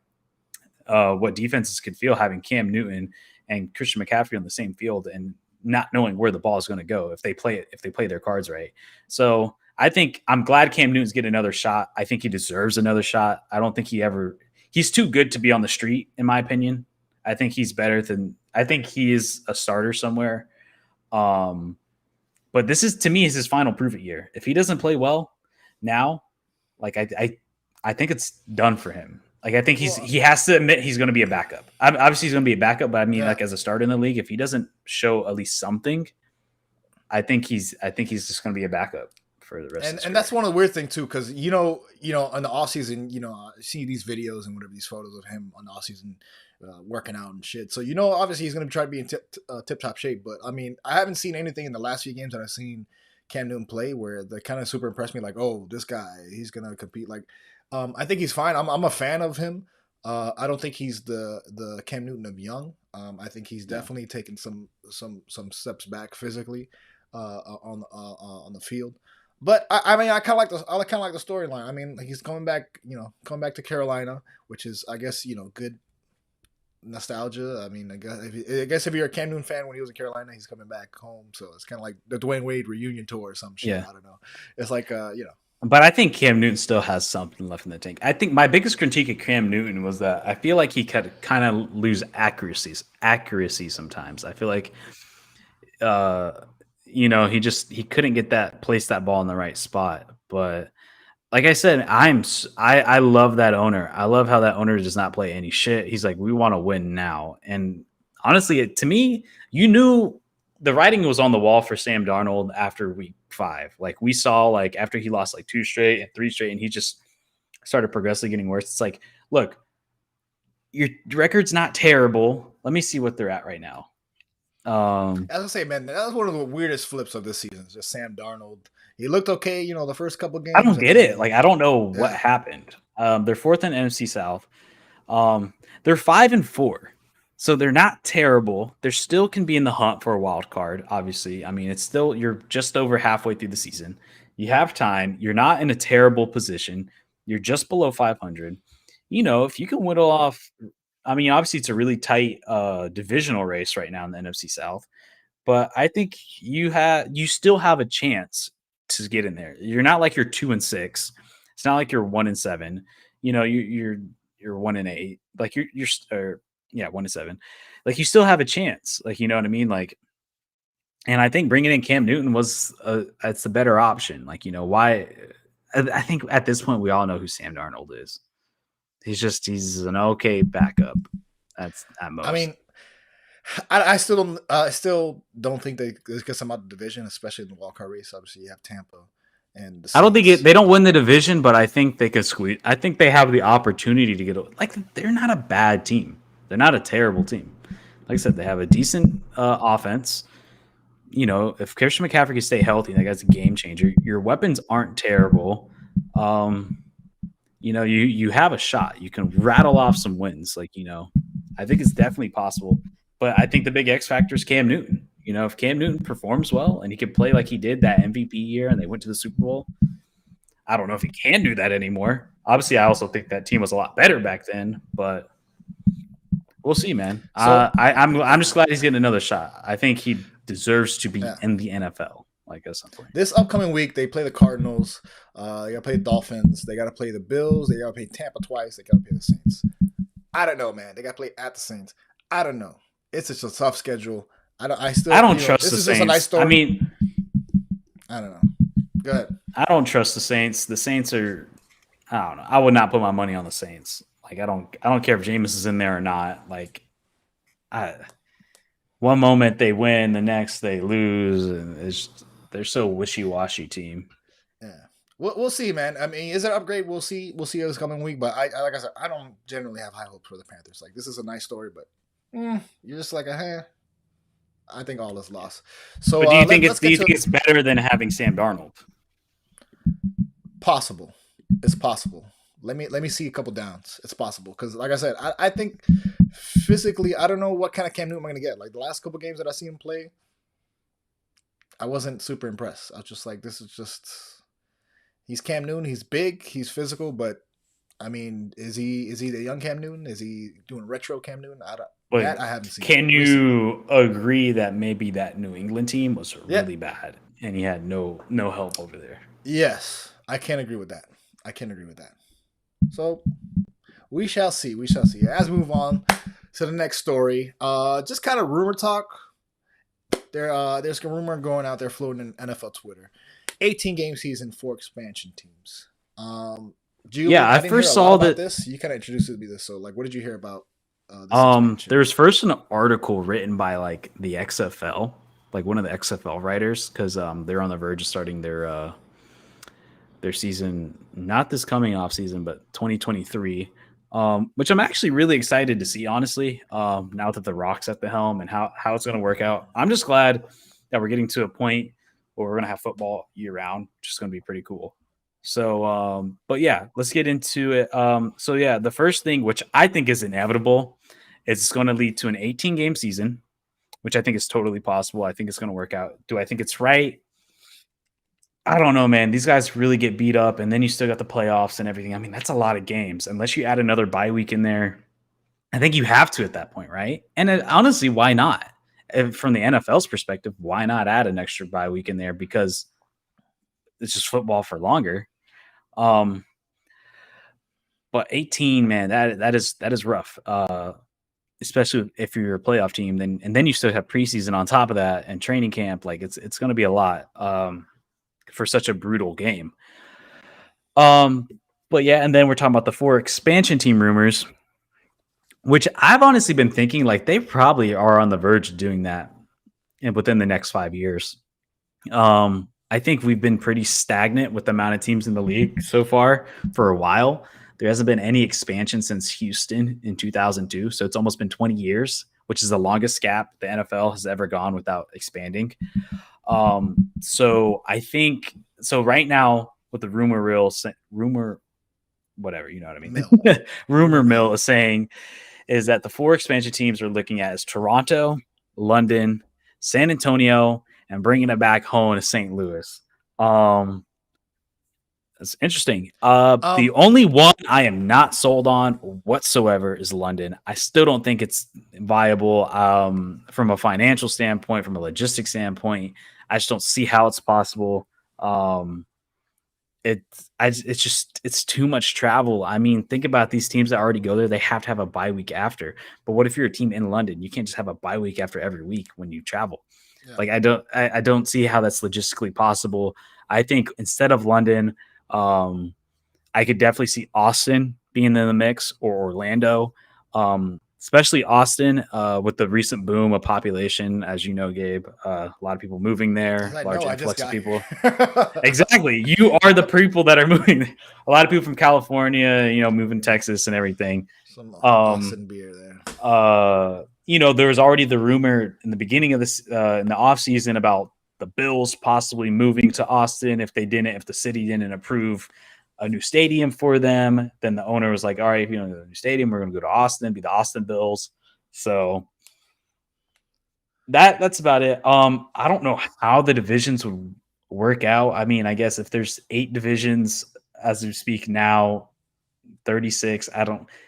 what defenses could feel having Cam Newton and Christian McCaffrey on the same field and not knowing where the ball is going to go if they play their cards right. So I think I'm glad Cam Newton's getting another shot. I think he deserves another shot. I don't think he's too good to be on the street, in my opinion. I think I think he is a starter somewhere. But this is, to me, is his final prove it year. If he doesn't play well now, like I think it's done for him. Like I think Well, he has to admit he's going to be a backup. Obviously, he's going to be a backup, but I mean, yeah. like as a starter in the league, if he doesn't show at least something, I think he's just going to be a backup for the rest of his And career. that's one of the weird things too, because in the off season, I see these videos and whatever, these photos of him on the off season working out and shit. So obviously he's going to try to be in tip top shape. But I mean, I haven't seen anything in the last few games that I've seen Cam Newton play where they kind of super impressed me. Like, oh, this guy, he's going to compete. Like, I think he's fine. I'm a fan of him. I don't think he's the Cam Newton of young. I think he's definitely taken some steps back physically on the field. But I mean, I kind of like the storyline. I mean, like he's coming back to Carolina, which is, I guess, good nostalgia. I mean, I guess if you're a Cam Newton fan, when he was in Carolina, he's coming back home, so it's kind of like the Dwayne Wade reunion tour or some shit. Yeah. I don't know. It's like But I think Cam Newton still has something left in the tank. I think my biggest critique of Cam Newton was that I feel like he could kind of lose accuracy sometimes. I feel like, uh, he couldn't get place that ball in the right spot. But like I said, I love that owner. I love how that owner does not play any shit. He's like, we want to win now. And honestly, to me, you knew the writing was on the wall for Sam Darnold after week 5. Like we saw, like after he lost like 2 straight and 3 straight, and he just started progressively getting worse. It's like, look, your record's not terrible. Let me see what they're at right now. As I say, man, that was one of the weirdest flips of this season. Just Sam Darnold. He looked okay, the first couple games. I don't get it. Like I don't know what happened. They're 4th in NFC South. They're 5-4. So they're not terrible. They still can be in the hunt for a wild card, obviously. I mean, you're just over halfway through the season. You have time. You're not in a terrible position. You're just below 500. If you can whittle off, I mean, obviously it's a really tight divisional race right now in the NFC South, but I think you still have a chance to get in there. You're not like you're 2-6. It's not like you're 1-7. You're 1-8. Like you're 1-7. Like you still have a chance. Like, you know what I mean? Like, and I think bringing in Cam Newton it's the better option. Like, why? I think at this point we all know who Sam Darnold is. He's an okay backup. That's at most. I mean, I still don't think they get some out of the division, especially in the wild card race. Obviously, you have Tampa and the Saints. I don't think they don't win the division, but I think they could squeeze. I think they have the opportunity to get. Like they're not a bad team. They're not a terrible team. Like I said, they have a decent offense. If Christian McCaffrey can stay healthy, that guy's a game changer. Your weapons aren't terrible. You have a shot. You can rattle off some wins. Like, I think it's definitely possible. But I think the big X factor is Cam Newton. If Cam Newton performs well and he can play like he did that MVP year and they went to the Super Bowl, I don't know if he can do that anymore. Obviously, I also think that team was a lot better back then, but we'll see, man. So, I'm just glad he's getting another shot. I think he deserves to be in the NFL. Like at some point. This upcoming week, they play the Cardinals. They got to play the Dolphins. They got to play the Bills. They got to play Tampa twice. They got to play the Saints. I don't know, man. They got to play at the Saints. I don't know. It's just a tough schedule. I don't trust the Saints. Just a nice story. I mean, I don't know. Go ahead. I don't trust the Saints. The Saints are. I don't know. I would not put my money on the Saints. Like I don't care if Jameis is in there or not. Like, one moment they win, the next they lose, and they're so wishy-washy team. Yeah, we'll see, man. I mean, is it an upgrade? We'll see. We'll see this coming week. But I like I said, I don't generally have high hopes for the Panthers. Like this is a nice story, but you're just like I think all is lost. So, but do you think it's better than having Sam Darnold? Possible. It's possible. Let me see a couple downs. It's possible because, like I said, I think physically, I don't know what kind of Cam Newton I'm going to get. Like the last couple games that I see him play, I wasn't super impressed. I was just like, this is just he's Cam Newton. He's big. He's physical, but I mean, is he the young Cam Newton? Is he doing retro Cam Newton? I haven't seen. Can you agree that maybe that New England team was really bad and he had no help over there? Yes, I can't agree with that. So we shall see. As we move on to the next story, just kind of rumor talk. There's a rumor going out there floating in NFL Twitter. 18-game season for expansion teams. I first saw that this. You kind of introduced me to this. So, like, what did you hear about? There's first an article written by like the XFL, like one of the XFL writers, because they're on the verge of starting their season, not this coming off season, but 2023, which I'm actually really excited to see, honestly, now that The Rock's at the helm and how it's going to work out. I'm just glad that we're getting to a point where we're going to have football year round, which is going to be pretty cool. So, but yeah, let's get into it. So yeah, the first thing, which I think is inevitable, is it's going to lead to an 18-game season, which I think is totally possible. I think it's going to work out. Do I think it's right? I don't know, man. These guys really get beat up, and then you still got the playoffs and everything. I mean, that's a lot of games. Unless you add another bye week in there, I think you have to at that point, right? And honestly, why not? From the NFL's perspective, why not add an extra bye week in there? Because it's just football for longer. Um, but 18, man, that is rough. Especially if you're a playoff team, then you still have preseason on top of that and training camp. Like it's going to be a lot for such a brutal game. But yeah, and then we're talking about the 4 expansion team rumors, which I've honestly been thinking like they probably are on the verge of doing that within the next 5 years. I think we've been pretty stagnant with the amount of teams in the league so far for a while. There hasn't been any expansion since Houston in 2002. So it's almost been 20 years, which is the longest gap the NFL has ever gone without expanding. So I think so right now with the rumor, whatever, you know what I mean? rumor mill is saying is that the 4 expansion teams are looking at is Toronto, London, San Antonio, and bringing it back home to St. Louis. That's interesting. The only one I am not sold on whatsoever is London. I still don't think it's viable from a financial standpoint, from a logistics standpoint. I just don't see how it's possible. It's too much travel. I mean, think about these teams that already go there. They have to have a bye week after. But what if you're a team in London? You can't just have a bye week after every week when you travel. Yeah. Like I don't see how that's logistically possible. I think instead of London, I could definitely see Austin being in the mix or Orlando, especially Austin with the recent boom of population. As you know, Gabe, a lot of people moving there, large influx of people. Exactly. You are the people that are moving. A lot of people from California, moving Texas and everything. Some Austin beer there. There was already the rumor in the beginning of this, in the off season about the Bills possibly moving to Austin if the city didn't approve a new stadium for them. Then the owner was like, all right, if you don't go to a new stadium, we're going to go to Austin, be the Austin Bills. So that's about it. I don't know how the divisions would work out. I mean, I guess if there's 8 divisions as we speak now, 36,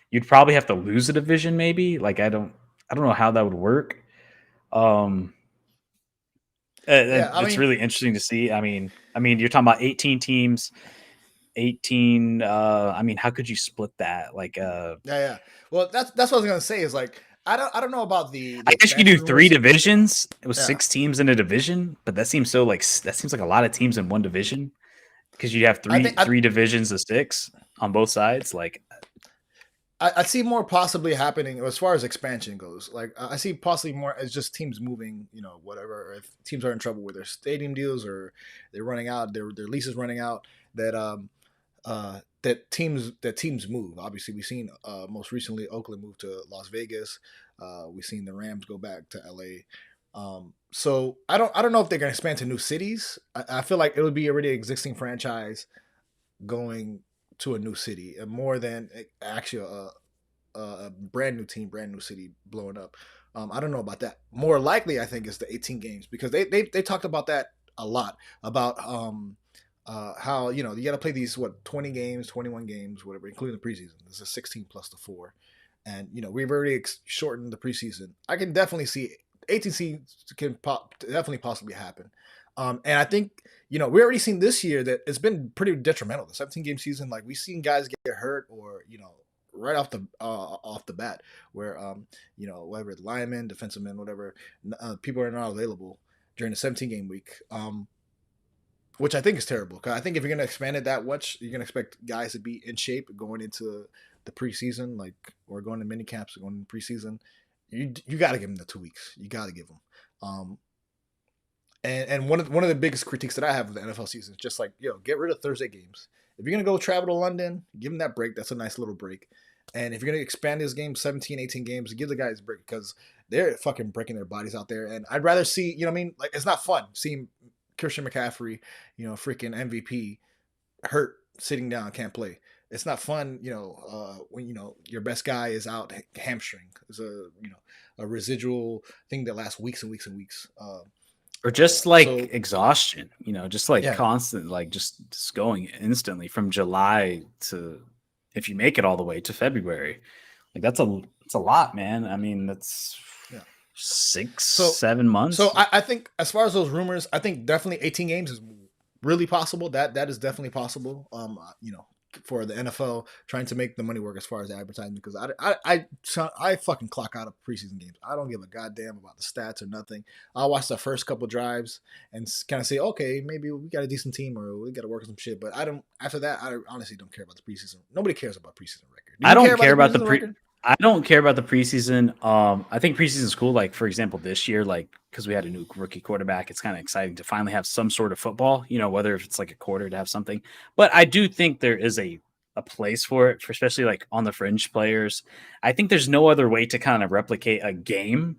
you'd probably have to lose a division maybe. Like, I don't know how that would work. It's really interesting to see. I mean, you're talking about 18 teams, 18. I mean, how could you split that? Like, yeah. Well, that's what I was gonna say. Is like, I don't know about the I guess you could do 3 divisions. It was 6 teams in a division, but that seems like a lot of teams in one division because you have three divisions of 6 on both sides. Like, I see more possibly happening as far as expansion goes. Like, I see possibly more as just teams moving, whatever. Or if teams are in trouble with their stadium deals or they're running out, their leases running out, that teams move. Obviously, we've seen most recently Oakland move to Las Vegas. We've seen the Rams go back to LA. So I don't know if they're going to expand to new cities. I feel like it would be already an existing franchise going to a new city, and more than actually a brand new team, brand new city blowing up. I don't know about that. More likely, I think, is the 18 games because they talked about that a lot about how you got to play these 20 games, 21 games, whatever, including the preseason. This is 16 plus the 4, and we've already shortened the preseason. I can definitely see 18 seeds can definitely possibly happen. And I think, we already seen this year that it's been pretty detrimental. The 17-game season, like we've seen guys get hurt or, right off the bat where, whatever, linemen, defensive men, whatever, people are not available during the 17-game week, which I think is terrible. Because I think if you're going to expand it that much, you're going to expect guys to be in shape going into the preseason, like, or going to mini camps or going into preseason. You got to give them the 2 weeks. You got to give them. And one of the biggest critiques that I have of the NFL season is just like, get rid of Thursday games. If you're going to go travel to London, give them that break. That's a nice little break. And if you're going to expand this game, 17, 18 games, give the guys a break because they're fucking breaking their bodies out there. And I'd rather see, like, it's not fun seeing Christian McAfee, freaking MVP hurt, sitting down, can't play. It's not fun, when, your best guy is out hamstring. It's a residual thing that lasts weeks and weeks and weeks. Or just exhaustion, just constant, like just going instantly from July to, if you make it all the way to February, like that's a It's a lot, man. I mean, that's Yeah. 6, So 7 months. So I think as far as those rumors, I think definitely 18 games is really possible. That is definitely possible. For the NFL trying to make the money work as far as advertising, because I fucking clock out of preseason games. I don't give a goddamn about the stats or nothing. I'll watch the first couple drives and kind of say, okay, maybe we got a decent team or we got to work on some shit. But I don't. After that, I honestly don't care about the preseason. Nobody cares about preseason record. Do you I don't care about the record? I don't care about the preseason. I think preseason is cool. Like, for example, this year, like, because we had a new rookie quarterback, it's kind of exciting to finally have some sort of football, whether if it's like a quarter to have something. But I do think there is a place for it, for especially like on the fringe players. I think there's no other way to kind of replicate a game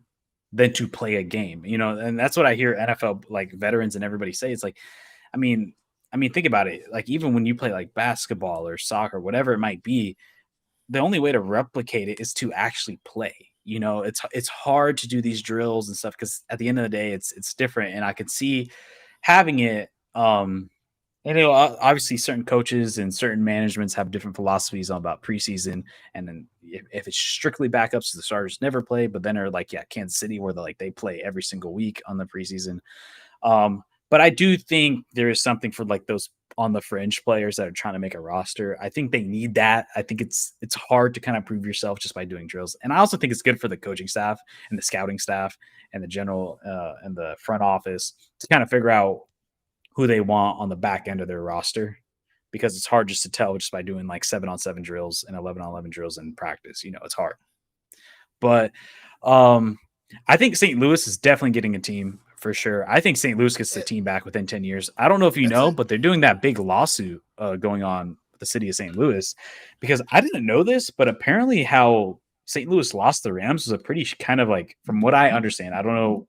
than to play a game, and that's what I hear NFL like veterans and everybody say. It's like, I mean, think about it. Like, even when you play like basketball or soccer, whatever it might be, the only way to replicate it is to actually play. It's hard to do these drills and stuff because at the end of the day, it's different. And I could see having it. Obviously, certain coaches and certain managements have different philosophies about preseason. And then if it's strictly backups, the starters never play. But then are like, Kansas City, where they play every single week on the preseason. But I do think there is something for like those on the fringe players that are trying to make a roster. I think they need that. I think it's hard to kind of prove yourself just by doing drills. And I also think it's good for the coaching staff and the scouting staff and the general and the front office to kind of figure out who they want on the back end of their roster, because it's hard just to tell just by doing like 7-on-7 drills and 11-on-11 drills in practice. It's hard. But I think St. Louis is definitely getting a team for sure. I think St. Louis gets the team back within 10 years. I don't know if you know, but they're doing that big lawsuit going on with the city of St. Louis, because I didn't know this, but apparently how St. Louis lost the Rams was a pretty kind of like, from what I understand, I don't know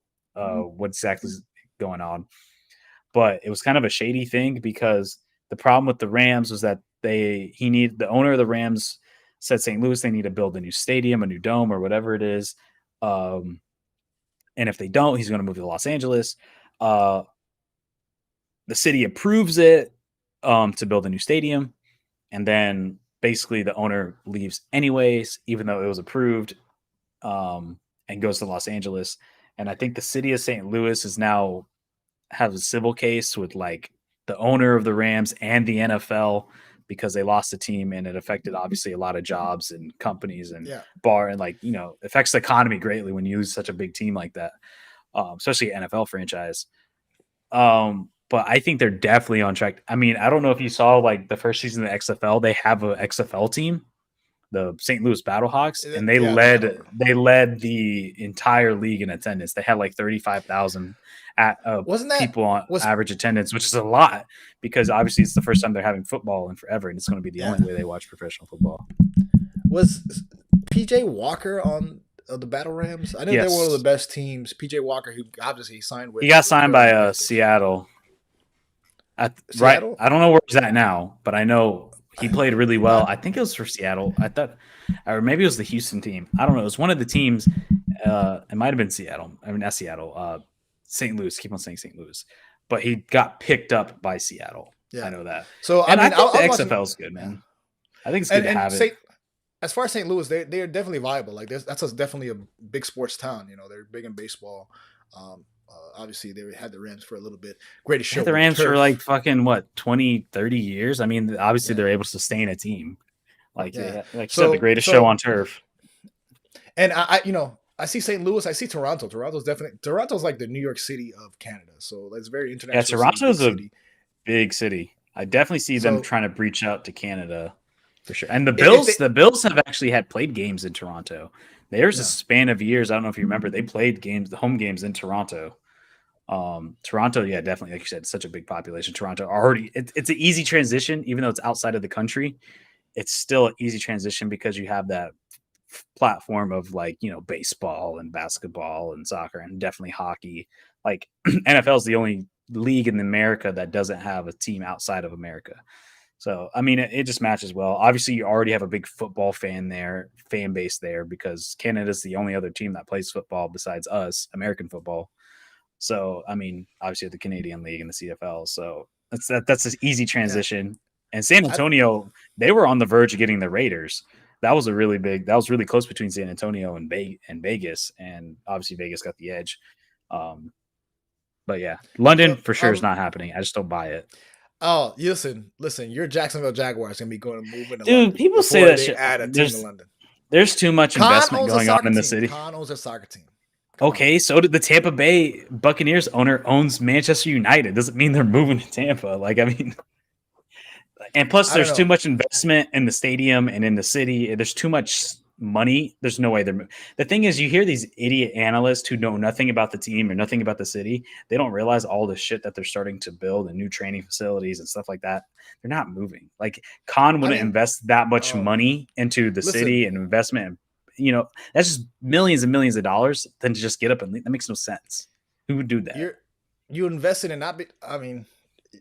what exactly is going on, but it was kind of a shady thing, because the problem with the Rams was that the owner of the Rams said St. Louis, they need to build a new stadium, a new dome, or whatever it is. And if they don't, he's going to move to Los Angeles. The city approves it to build a new stadium. And then basically the owner leaves anyways, even though it was approved, and goes to Los Angeles. And I think the city of St. Louis is now have a civil case with like the owner of the Rams and the NFL, because they lost the team and it affected obviously a lot of jobs and companies and affects the economy greatly when you lose such a big team like that, especially an NFL franchise. But I think they're definitely on track. I mean, I don't know if you saw like the first season of the XFL, they have a XFL team, the St. Louis Battlehawks, and they led the entire league in attendance. They had like 35,000 people on average attendance, which is a lot, because obviously it's the first time they're having football in forever, and it's going to be the only way they watch professional football. Was PJ Walker on the Battle Rams? I know they're one of the best teams. PJ Walker, who obviously signed with. He got signed by Seattle. Right, I don't know where he's at now, but I know he played really well. I think it was for Seattle. I thought, or maybe it was the Houston team. I don't know. It was one of the teams. It might have been Seattle. I mean, not Seattle. St. Louis. Keep on saying St. Louis, but he got picked up by Seattle. Yeah. I know that. So I think the XFL is good, man. I think it's good to have it. As far as St. Louis, they are definitely viable. Like that's definitely a big sports town. They're big in baseball. Obviously, they had the Rams for a little bit. Greatest show. The Rams for like fucking 20, 30 years. I mean, obviously they're able to sustain a team. Like you said, the greatest show on turf. And I see St. Louis. I see Toronto. Toronto's like the New York City of Canada. So that's very international. Yeah, Toronto's a big city. I definitely see them trying to breach out to Canada for sure. And the Bills have actually had played games in Toronto. There's a span of years. I don't know if you remember. They played the home games in Toronto. Toronto, definitely, like you said, such a big population. Toronto already, it's an easy transition, even though it's outside of the country. It's still an easy transition because you have that platform of like baseball and basketball and soccer and definitely hockey. Like NFL is the only league in America that doesn't have a team outside of America. So I mean, it just matches well. Obviously, you already have a big football fan base there, because Canada's the only other team that plays football besides us, American football. So, I mean, obviously the Canadian League and the CFL. So that's an easy transition. Yeah. And San Antonio, they were on the verge of getting the Raiders. that was really close between San Antonio and Vegas, and obviously Vegas got the edge. But yeah, London So for sure is not happening. I just don't buy it. oh, listen, your Jacksonville Jaguars gonna be going to move into Dude, London people say before that they shit. add a team to London. There's too much Khan investment owns a going on soccer in the team. city. Khan owns a soccer team. Come Okay, so did the Tampa Bay Buccaneers owner owns Manchester United. Doesn't mean they're moving to Tampa. Like, I mean, and plus I don't there's too know. much investment in the stadium and in the city. There's too much money. There's no way they're. The thing is, you hear these idiot analysts who know nothing about the team or nothing about the city. They don't realize all the shit that they're starting to build and new training facilities and stuff like that. They're not moving. Like Khan I wouldn't mean, invest that much money into the city listen, and investment. That's just millions and millions of dollars. Then to just get up and leave. That makes no sense. Who would do that? you invested in not be. I mean,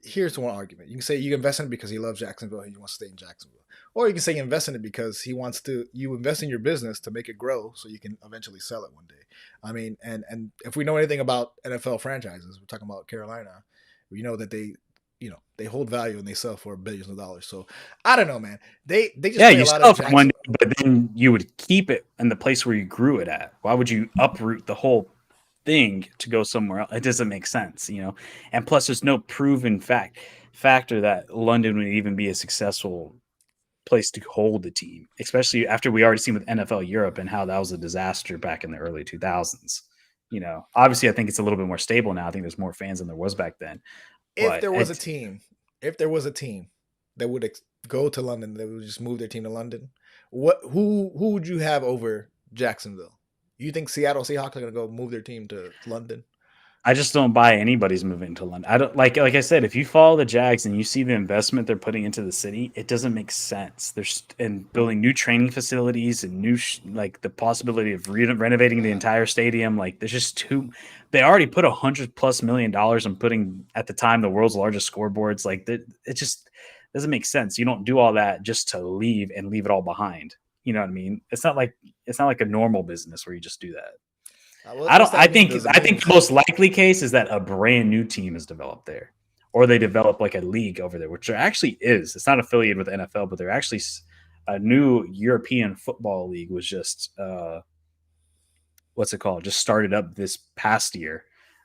here's one argument. You can say you invest in it because he loves Jacksonville and he wants to stay in Jacksonville. Or you can say you invest in it because he wants to. You invest in your business to make it grow so you can eventually sell it one day. I mean, and if we know anything about NFL franchises, we're talking about Carolina. We know that they hold value and they sell for billions of dollars. So I don't know, man. They just play you a lot sell of for one Jackson. day, but then you would keep it in the place where you grew it at. Why would you uproot the whole thing to go somewhere else? It doesn't make sense, And plus, there's no proven factor that London would even be a successful place to hold the team, especially after we already seen with NFL Europe and how that was a disaster back in the early 2000s. Obviously, I think it's a little bit more stable now. I think there's more fans than there was back then. If But there was a team, if there was a team that would go to London, that would just move their team to London, who would you have over Jacksonville? You think Seattle Seahawks are going to go move their team to London? I just don't buy anybody's moving to London. I don't like I said, if you follow the Jags and you see the investment they're putting into the city, it doesn't make sense. There's and building new training facilities and new like the possibility of renovating the entire stadium. Like there's just too. They already put $100+ million on putting at the time the world's largest scoreboards. Like it just doesn't make sense. You don't do all that just to leave and leave it all behind. You know what I mean? It's not like a normal business where you just do that. I don't. What's I that mean? think. Does it I think mean? the most likely case is that a brand new team is developed there, or they develop like a league over there, which there actually is. It's not affiliated with the NFL, but they're actually a new European football league was just what's it called? Just started up this past year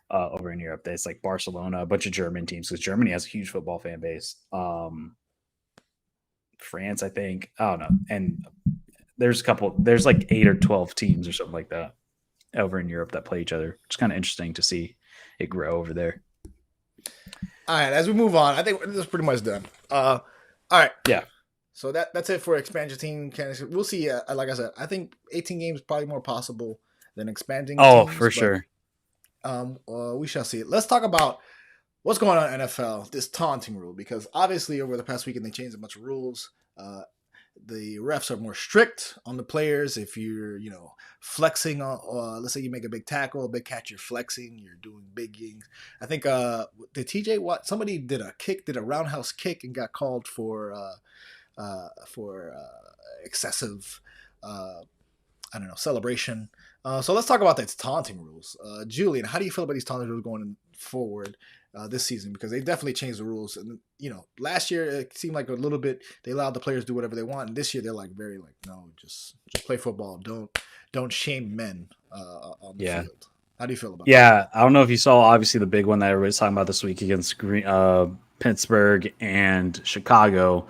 over in Europe. It's like Barcelona, a bunch of German teams because Germany has a huge football fan base. France, I think. I don't know, and there's a couple. There's like 8 or 12 teams or something like that over in Europe that play each other. It's kind of interesting to see it grow over there. All right, as we move on, I think this is pretty much done. All right. Yeah. So that's it for expansion team candidates. We'll see. Like I said, I think 18 games is probably more possible than expanding. Oh, teams, for sure. We shall see. Let's talk about what's going on in NFL, this taunting rule, because obviously over the past weekend they changed a bunch of rules. The refs are more strict on the players. If you're, flexing on, let's say you make a big tackle, a big catch, you're flexing, you're doing big things. I think did TJ Watt, somebody did a roundhouse kick and got called for excessive, celebration. So let's talk about these taunting rules. Julian, how do you feel about these taunting rules going forward this season? Because they definitely changed the rules. And, last year it seemed like a little bit, they allowed the players to do whatever they want. And this year they're like very like, no, just play football. Don't shame men on the field. How do you feel about that? Yeah, I don't know if you saw, obviously, the big one that everybody's talking about this week against Pittsburgh and Chicago.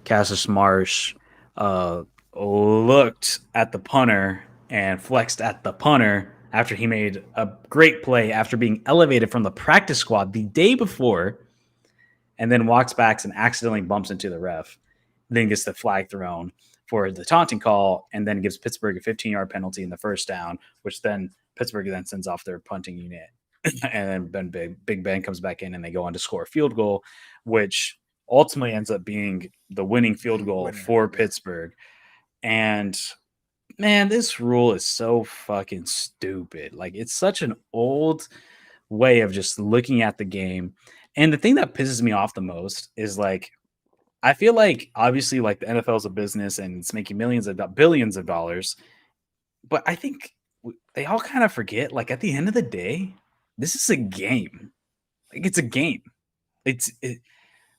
Cassius Marsh looked at the punter and flexed at the punter after he made a great play after being elevated from the practice squad the day before, and then walks back and accidentally bumps into the ref, then gets the flag thrown for the taunting call, and then gives Pittsburgh a 15-yard penalty in the first down, which then Pittsburgh then sends off their punting unit. And then Big Ben comes back in and they go on to score a field goal, which ultimately ends up being the winning field goal for Pittsburgh. And man, this rule is so fucking stupid. Like, it's such an old way of just looking at the game. And the thing that pisses me off the most is, like, I feel like obviously, like, the NFL is a business and it's making billions of dollars. But I think they all kind of forget, like, at the end of the day, this is a game. Like, it's a game.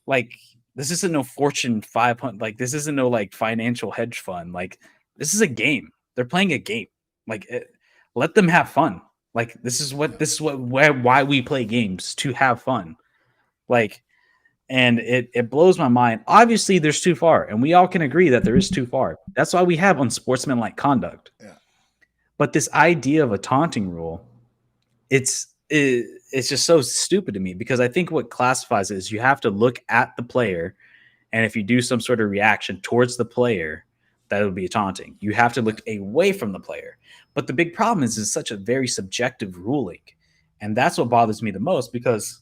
Like, This isn't no Fortune 500. Like, this isn't no like financial hedge fund. Like, this is a game. They're playing a game. Like, let them have fun. Like, why we play games, to have fun. Like, and it blows my mind. Obviously, there's too far, and we all can agree that there is too far. That's why we have unsportsmanlike conduct. Yeah. But this idea of a taunting rule, it's just so stupid to me, because I think what classifies it is you have to look at the player, and if you do some sort of reaction towards the player, that would be a taunting. You have to look away from the player. But the big problem is it's such a very subjective ruling, and that's what bothers me the most, because,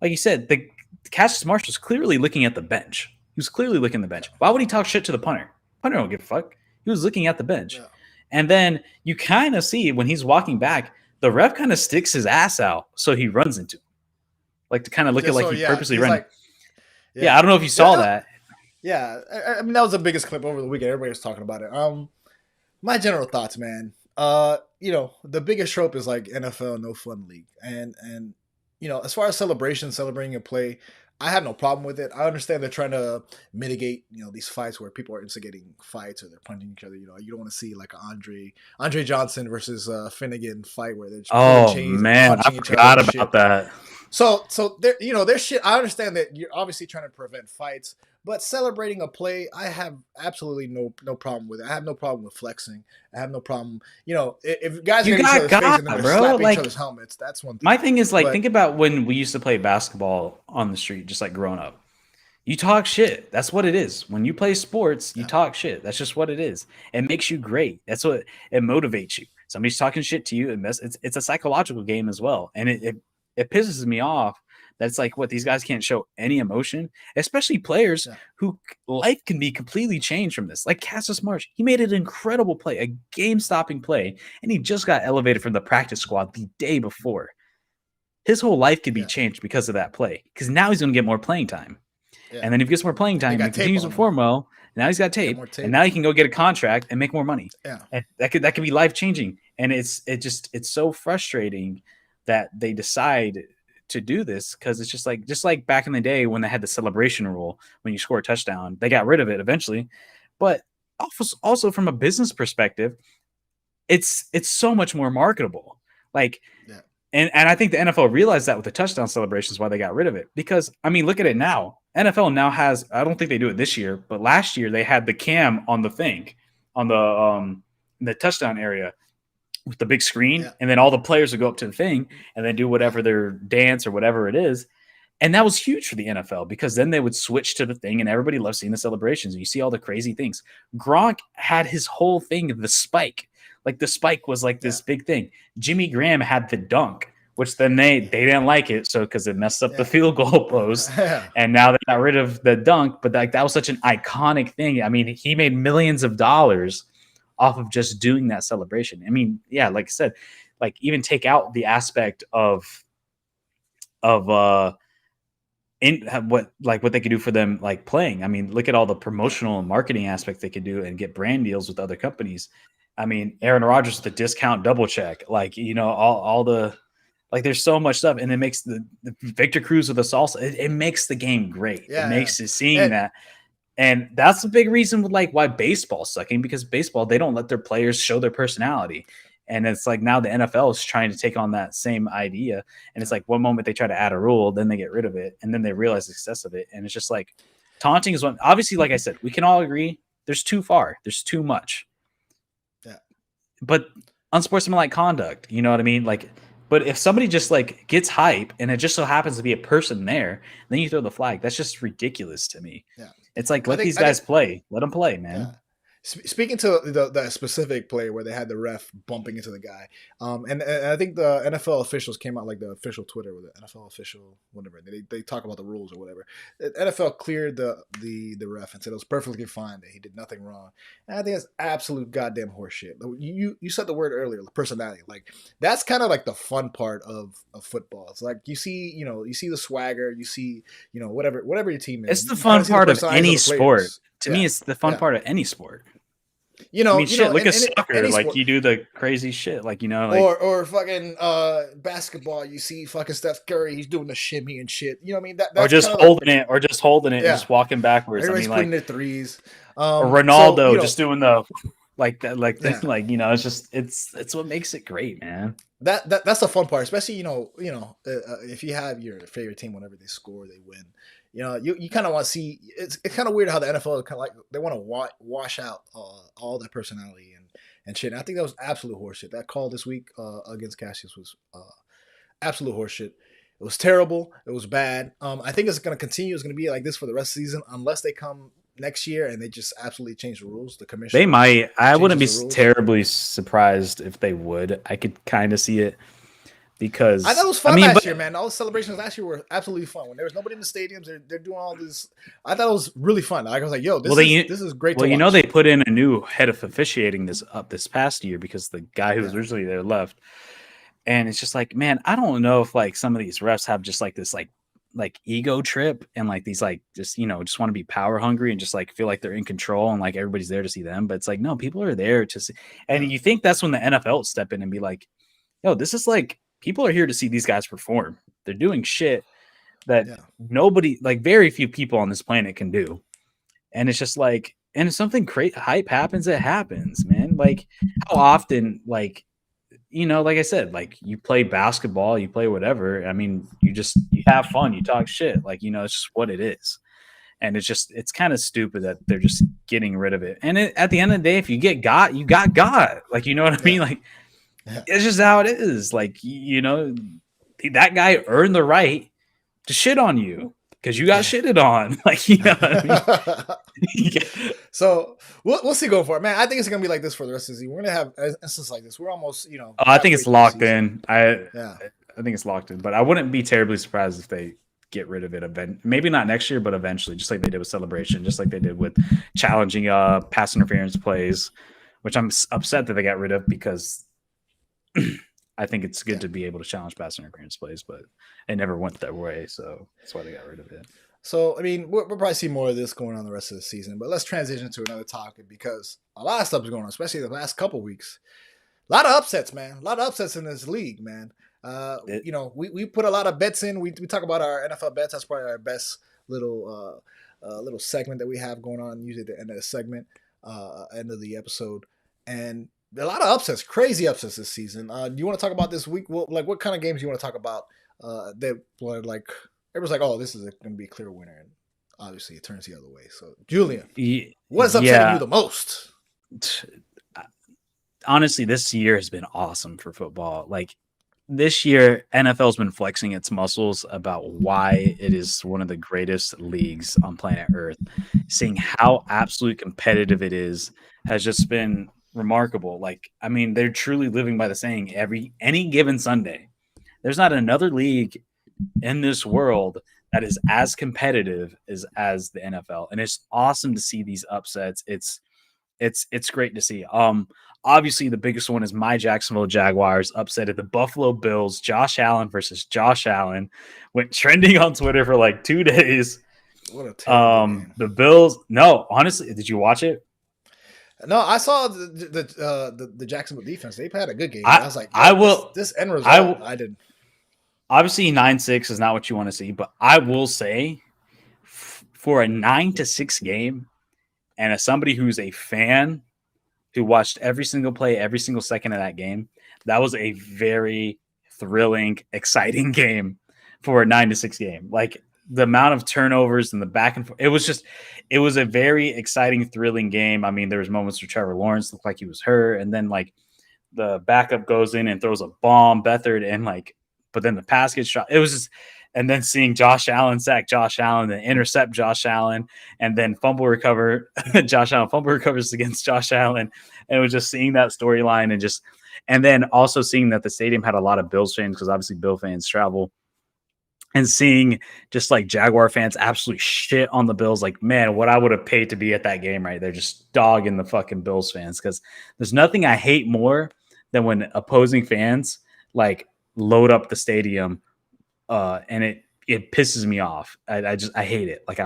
like you said, the Cassius Marsh was clearly looking at the bench. He was clearly looking at the bench. Why would he talk shit to the punter? Punter don't give a fuck. He was looking at the bench. Yeah. And then you kind of see when he's walking back, the ref kind of sticks his ass out, so he runs into him. Like, to kind of look at like he purposely ran. Like, I don't know if you saw that. Yeah, I mean, that was the biggest clip over the weekend. Everybody was talking about it. My general thoughts, man. The biggest trope is like NFL no fun league, and as far as celebrating a play, I have no problem with it. I understand they're trying to mitigate, these fights where people are instigating fights or they're punching each other. You don't want to see like an Andre Johnson versus Finnegan fight where they're just man, I forgot about that. So there's shit. I understand that you're obviously trying to prevent fights, but celebrating a play, I have absolutely no problem with it. I have no problem with flexing. I have no problem. If guys get each other's face and they're slapping each other's helmets, that's one thing. My thing is, like, think about when we used to play basketball on the street, just like growing up. You talk shit. That's what it is. When you play sports, you talk shit. That's just what it is. It makes you great. That's what it motivates you. Somebody's talking shit to you, and it's a psychological game as well. And it pisses me off that it's like, what, these guys can't show any emotion, especially players who life can be completely changed from this. Like Cassius Marsh, he made an incredible play, a game-stopping play, and he just got elevated from the practice squad the day before. His whole life could be changed because of that play, because now he's going to get more playing time. Yeah. And then if he gets more playing time, he continues to perform well. Now he's got tape, and now he can go get a contract and make more money. Yeah, and that could be life-changing. And it's so frustrating that they decide to do this, because it's just like back in the day when they had the celebration rule when you score a touchdown. They got rid of it eventually, but also from a business perspective, it's so much more marketable. Like, and I think the NFL realized that with the touchdown celebrations, why they got rid of it. Because, I mean, look at it now. NFL now has, I don't think they do it this year, but last year they had the cam on the thing, on the touchdown area, with the big screen, and then all the players would go up to the thing and then do whatever their dance or whatever it is. And that was huge for the NFL, because then they would switch to the thing and everybody loves seeing the celebrations. And you see all the crazy things. Gronk had his whole thing, the spike. Like, the spike was like this big thing. Jimmy Graham had the dunk, which then they didn't like it, so because it messed up the field goal post. And now they got rid of the dunk, but that was such an iconic thing. I mean, he made millions of dollars off of just doing that celebration. I mean, yeah, like I said, like, even take out the aspect of what they could do for them, like playing. I mean, look at all the promotional and marketing aspects they could do and get brand deals with other companies. I mean, Aaron Rodgers with the discount double check, like, all the, like, there's so much stuff, and it makes the Victor Cruz with the salsa. It makes the game great. It makes it seeing that. And that's the big reason with, like, why baseball's sucking, because baseball, they don't let their players show their personality. And it's like now the NFL is trying to take on that same idea. And it's like one moment they try to add a rule, then they get rid of it, and then they realize the success of it. And it's just like, taunting is one. Obviously, like I said, we can all agree there's too far. There's too much. Yeah. But unsportsmanlike conduct, you know what I mean? Like, but if somebody just like gets hype and it just so happens to be a person there, then you throw the flag. That's just ridiculous to me. Yeah. It's like, let these guys play. Let them play, man. Yeah. Speaking to the specific play where they had the ref bumping into the guy, and I think the NFL officials came out, like the official Twitter with the NFL official, whatever, they talk about the rules or whatever. The NFL cleared the ref and said it was perfectly fine, that he did nothing wrong. And I think that's absolute goddamn horseshit. You said the word earlier, personality. Like, that's kind of like the fun part of football. It's like you see the swagger, you see whatever your team is. It's the fun part of any sport. To me, it's the fun part of any sport. You I know, mean, shit. Look at soccer. any Like sport. you do the crazy shit. Like like Or fucking basketball, you see fucking Steph Curry, he's doing the shimmy and shit. You know what I mean? or That's just kind of holding it, and yeah. just walking backwards. I Everybody's mean, putting like their threes. or So Ronaldo just doing the like that, yeah. like it's just it's what makes it great, man. That's the fun part, especially if you have your favorite team, whenever they score, they win. You kind of want to see. It's kind of weird how the NFL kind of like they want to wash out all that personality and shit. And I think that was absolute horseshit. That call this week against Cassius was absolute horseshit. It was terrible. It was bad. I think it's going to continue. It's going to be like this for the rest of the season, unless they come next year and they just absolutely change the rules. The commission. They might. I wouldn't be changes the rules. terribly surprised if they would. I could kind of see it because I thought it was fun last year, man. All the celebrations last year were absolutely fun. When there was nobody in the stadiums, they're doing all this. I thought it was really fun. Like, I was like, "Yo, this is great." Well, to watch. they put in a new head of officiating this past year because the guy who was originally there left, and it's just like, man, I don't know if like some of these refs have just like this like ego trip and like these like just just want to be power hungry and just like feel like they're in control and like everybody's there to see them, but it's like no, people are there to see, and you think that's when the NFL step in and be like, yo, this is like. People are here to see these guys perform. They're doing shit that nobody, like very few people on this planet can do. And it's just like, and if something hype happens, it happens, man. Like how often, like, like I said, like you play basketball, you play whatever. I mean, you have fun, you talk shit. Like, it's just what it is. And it's kind of stupid that they're just getting rid of it. And at the end of the day, if you get got, you got got. Like, you know what I mean? Like, it's just how it is. Like, that guy earned the right to shit on you because you got shitted on. Like, you know what I mean? So we'll see going forward, man. I think it's gonna be like this for the rest of the season. We're gonna have instances like this. We're almost, I think it's locked in. I think it's locked in. But I wouldn't be terribly surprised if they get rid of it. Maybe not next year, but eventually, just like they did with Celebration, just like they did with challenging pass interference plays, which I'm upset that they got rid of because. I think it's good to be able to challenge pass interference plays, but it never went that way, so that's why they got rid of it. So, I mean, we'll probably see more of this going on the rest of the season, but let's transition to another topic because a lot of stuff is going on, especially the last couple of weeks. A lot of upsets, man. A lot of upsets in this league, man. We put a lot of bets in. We talk about our NFL bets. That's probably our best little segment that we have going on, usually at the end of the segment, end of the episode. And a lot of upsets, crazy upsets this season. Do you want to talk about this week? Well, like, what kind of games do you want to talk about that were like, everyone's like, oh, this is going to be a clear winner. And obviously it turns the other way. So, Julian, what's upsetting you the most? Honestly, this year has been awesome for football. Like, this year, NFL's been flexing its muscles about why it is one of the greatest leagues on planet Earth. Seeing how absolutely competitive it is has just been remarkable. Like, I mean, they're truly living by the saying, any given Sunday, there's not another league in this world that is as competitive as the NFL. And it's awesome to see these upsets. It's great to see. Obviously, the biggest one is my Jacksonville Jaguars upsetted the Buffalo Bills. Josh Allen versus Josh Allen went trending on Twitter for like 2 days. What a terrible game. The Bills. No, honestly, did you watch it? No, I saw the Jacksonville defense. They've had a good game. I was like, this end result. I didn't. Obviously, 9-6 is not what you want to see, but I will say, for a 9-6 game, and as somebody who's a fan who watched every single play, every single second of that game, that was a very thrilling, exciting game for a 9-6 game. Like, the amount of turnovers and the back and forth, it was a very exciting, thrilling game. I mean, there was moments where Trevor Lawrence looked like he was hurt, and then like the backup goes in and throws a bomb, Beathard, and like, but then the pass gets shot. It was just, and then seeing Josh Allen sack Josh Allen, then intercept Josh Allen, and then fumble recover. Josh Allen fumble recovers against Josh Allen, and it was just seeing that storyline and then also seeing that the stadium had a lot of Bills fans because obviously Bill fans travel. And seeing just like Jaguar fans absolutely shit on the Bills, like, man, what I would have paid to be at that game right there, just dogging the fucking Bills fans. Because there's nothing I hate more than when opposing fans like load up the stadium and it it pisses me off. I hate it. Like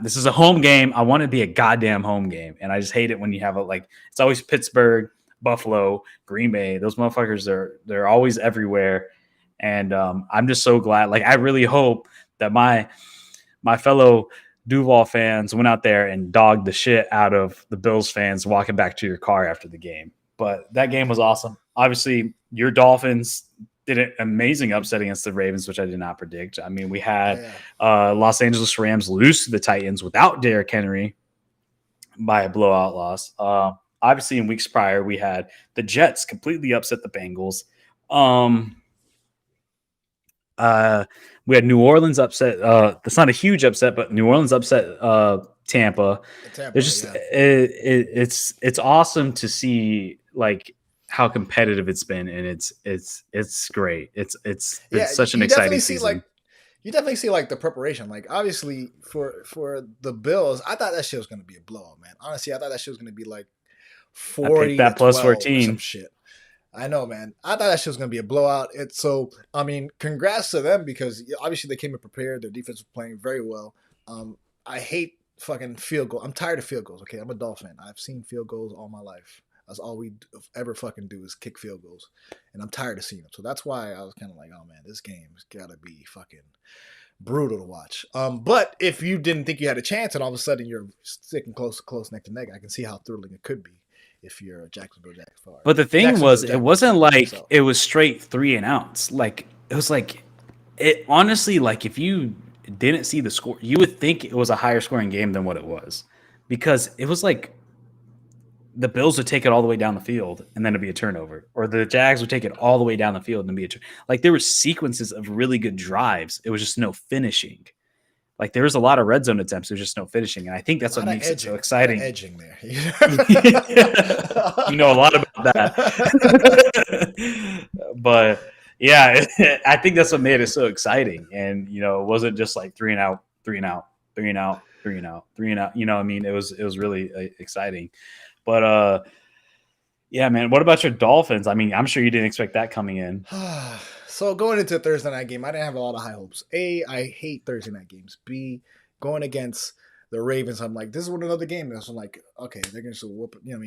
this is a home game. I want it to be a goddamn home game, and I just hate it when you have it's always Pittsburgh, Buffalo, Green Bay. Those motherfuckers they're always everywhere, and I'm just so glad. Like I really hope that my fellow Duval fans went out there and dogged the shit out of the Bills fans walking back to your car after the game. But that game was awesome. Obviously, your Dolphins did an amazing upset against the Ravens, which I did not predict. I mean, we had Los Angeles Rams lose to the Titans without Derrick Henry by a blowout loss. Obviously, in weeks prior, we had the Jets completely upset the Bengals. We had New Orleans upset. That's not a huge upset, but New Orleans upset Tampa. There's just it's awesome to see like how competitive it's been, and it's great. It's such an exciting season. You definitely see like the preparation. Like obviously for the Bills, I thought that shit was gonna be a blowout, man. Honestly, I thought that shit was gonna be like 40 that plus 14 or some shit. I know, man. I thought that shit was going to be a blowout. I mean, congrats to them because obviously they came in prepared. Their defense was playing very well. I hate fucking field goals. I'm tired of field goals, okay? I'm a Dolphin. I've seen field goals all my life. That's all we ever fucking do is kick field goals. And I'm tired of seeing them. So that's why I was kind of like, oh, man, this game's got to be fucking brutal to watch. But if you didn't think you had a chance and all of a sudden you're sticking close neck to neck, I can see how thrilling it could be. If you're a Jacksonville Jaguars. But the thing was, it wasn't like it was straight 3 and outs. Like it was like it honestly, like if you didn't see the score, you would think it was a higher scoring game than what it was. Because it was like the Bills would take it all the way down the field and then it'd be a turnover. Or the Jags would take it all the way down the field and be a turnover. Like there were sequences of really good drives. It was just no finishing. Like there was a lot of red zone attempts. There's just no finishing, and I think that's what makes it so exciting. Edging there, you know a lot about that. But yeah, I think that's what made it so exciting. And it wasn't just like 3 and out, 3 and out, 3 and out, 3 and out, 3 and out. You know, I mean, it was really exciting. But yeah, man. What about your Dolphins? I mean, I'm sure you didn't expect that coming in. So going into a Thursday night game, I didn't have a lot of high hopes. A, I hate Thursday night games. B, going against the Ravens, I'm like, this is another game. And so I'm like, okay, they're gonna whoop. You know,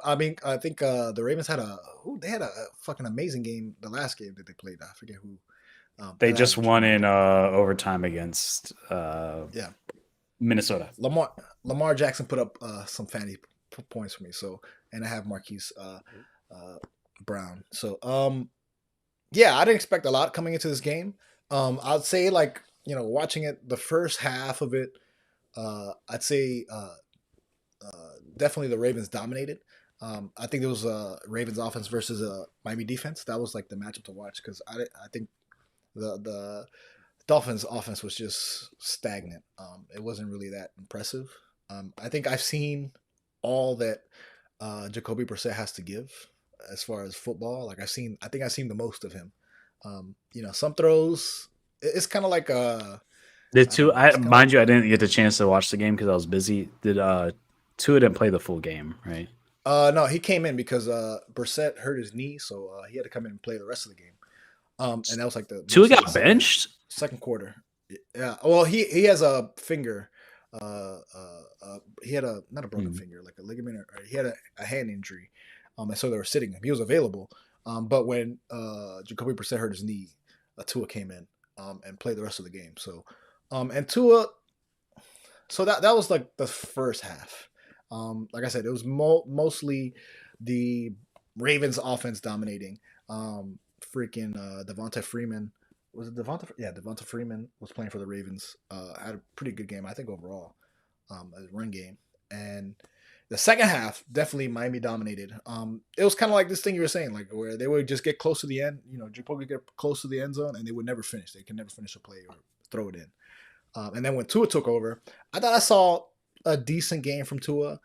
I think the Ravens had a fucking amazing game. The last game that they played, I forget who. They just won in overtime against Minnesota. Lamar Jackson put up some fancy points for me. So, and I have Marquise Brown. So, yeah, I didn't expect a lot coming into this game. I'd say watching it, the first half of it, I'd say definitely the Ravens dominated. I think it was Ravens offense versus Miami defense. That was like the matchup to watch because I think the Dolphins offense was just stagnant. It wasn't really that impressive. I think I've seen all that Jacoby Brissett has to give as far as football. Like I think I've seen the most of him. Some throws, it's kind of like mind you, I didn't get the chance to watch the game because I was busy. Did Tua didn't play the full game, right? No, he came in because Brissett hurt his knee, so he had to come in and play the rest of the game. And that was like the Tua got benched second quarter. Yeah, well, he has a finger. He had not a broken finger, like a ligament, or he had a hand injury. And so they were sitting him. He was available. But when Jacoby Brissett hurt his knee, Tua came in and played the rest of the game. So, and Tua, so that was like the first half. Like I said, it was mostly the Ravens offense dominating. Devonta Freeman. Was it Devonta? Yeah, Devonta Freeman was playing for the Ravens. Had a pretty good game, I think, overall. A run game. And the second half, definitely Miami dominated. It was kind of like this thing you were saying, like where they would just get close to the end. Jacoby would get close to the end zone, and they would never finish. They can never finish a play or throw it in. And then when Tua took over, I thought I saw a decent game from Tua.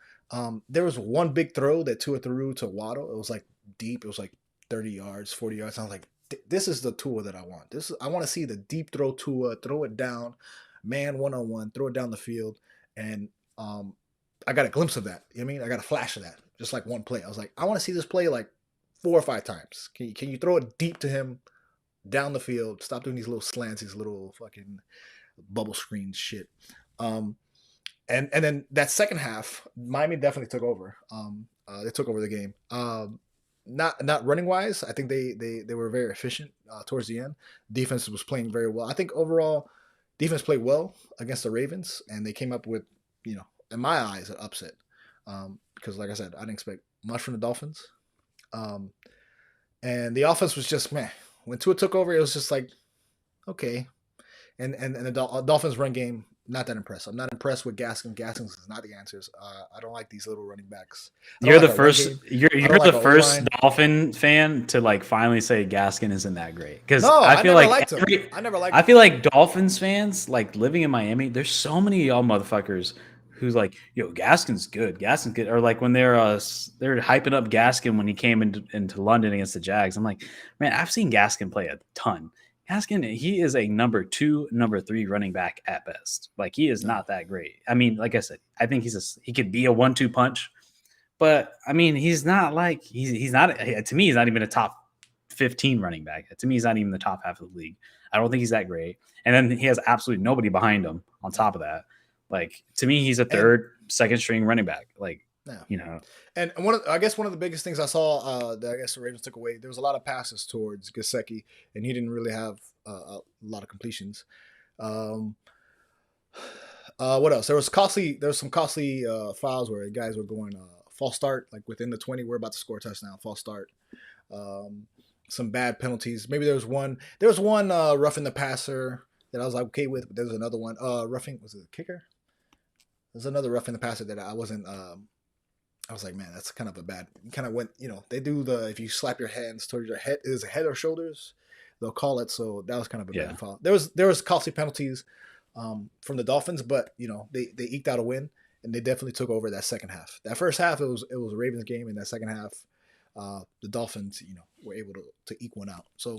There was one big throw that Tua threw to Waddle. It was like deep. It was like 30 yards, 40 yards. I was like, this is the Tua that I want. I want to see the deep throw Tua, throw it down, man one-on-one, throw it down the field. And I got a glimpse of that. You know what I mean? I got a flash of that, just like one play. I was like, I want to see this play like 4 or 5 times. Can you throw it deep to him down the field. Stop doing these little slants, these little fucking bubble screen shit. Um, and then that second half, Miami definitely took over. They took over the game. Not running wise, I think they were very efficient towards the end. Defense was playing very well. I think overall, defense played well against the Ravens, and they came up with, in my eyes, an upset. Because like I said, I didn't expect much from the Dolphins. Um, and the offense was just meh. When Tua took over, it was just like, okay. And the Dolphins run game, not that impressed. I'm not impressed with Gaskin. Gaskin is not the answers. I don't like these little running backs. You're the first. You're the first Dolphin fan to like finally say Gaskin isn't that great, because no, I feel like liked him. I never liked. I feel like Dolphins fans, like living in Miami, there's so many of y'all motherfuckers who's like, yo, Gaskin's good. Gaskin's good. Or like when they're hyping up Gaskin when he came into London against the Jags. I'm like, man, I've seen Gaskin play a ton. Gaskin, he is a number 2, number 3 running back at best. Like, he is not that great. I mean, like I said, I think he could be a 1-2 punch, but I mean, he's not like he's not, to me, he's not even a top 15 running back. To me, he's not even the top half of the league. I don't think he's that great. And then he has absolutely nobody behind him on top of that. Like, to me, he's a third, second string running back. Like, And I guess one of the biggest things I saw that I guess the Ravens took away, there was a lot of passes towards Gesicki, and he didn't really have a lot of completions. What else? There was some costly fouls where guys were going false start, like within the 20. We're about to score a touchdown, false start. Some bad penalties. Maybe there was one roughing the passer that I was like, okay with, but there was another one roughing. Was it the kicker? There's another roughing the passer that I wasn't. I was like, man, that's kind of a bad. You kind of went, they do if you slap your hands towards your head, is it head or shoulders? They'll call it. So that was kind of a bad foul. There was costly penalties from the Dolphins, but they eked out a win, and they definitely took over that second half. That first half it was a Ravens game, and that second half the Dolphins were able to eke one out. So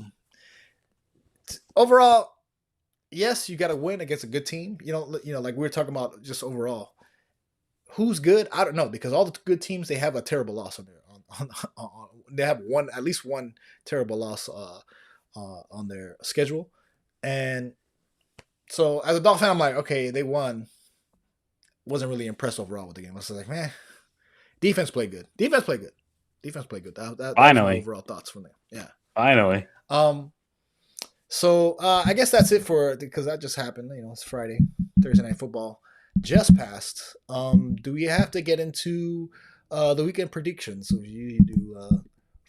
overall, yes, you got to win against a good team. Like we were talking about just overall. Who's good? I don't know, because all the good teams, they have a terrible loss on there. They have at least one terrible loss on their schedule, and so as a Dolphin fan, I'm like, okay, they won. Wasn't really impressed overall with the game. I was like, man, defense played good. Defense played good. That was my overall thoughts from there. Yeah, finally. So I guess that's it because that just happened. It's Friday, Thursday Night Football just passed. Do we have to get into the weekend predictions? So you do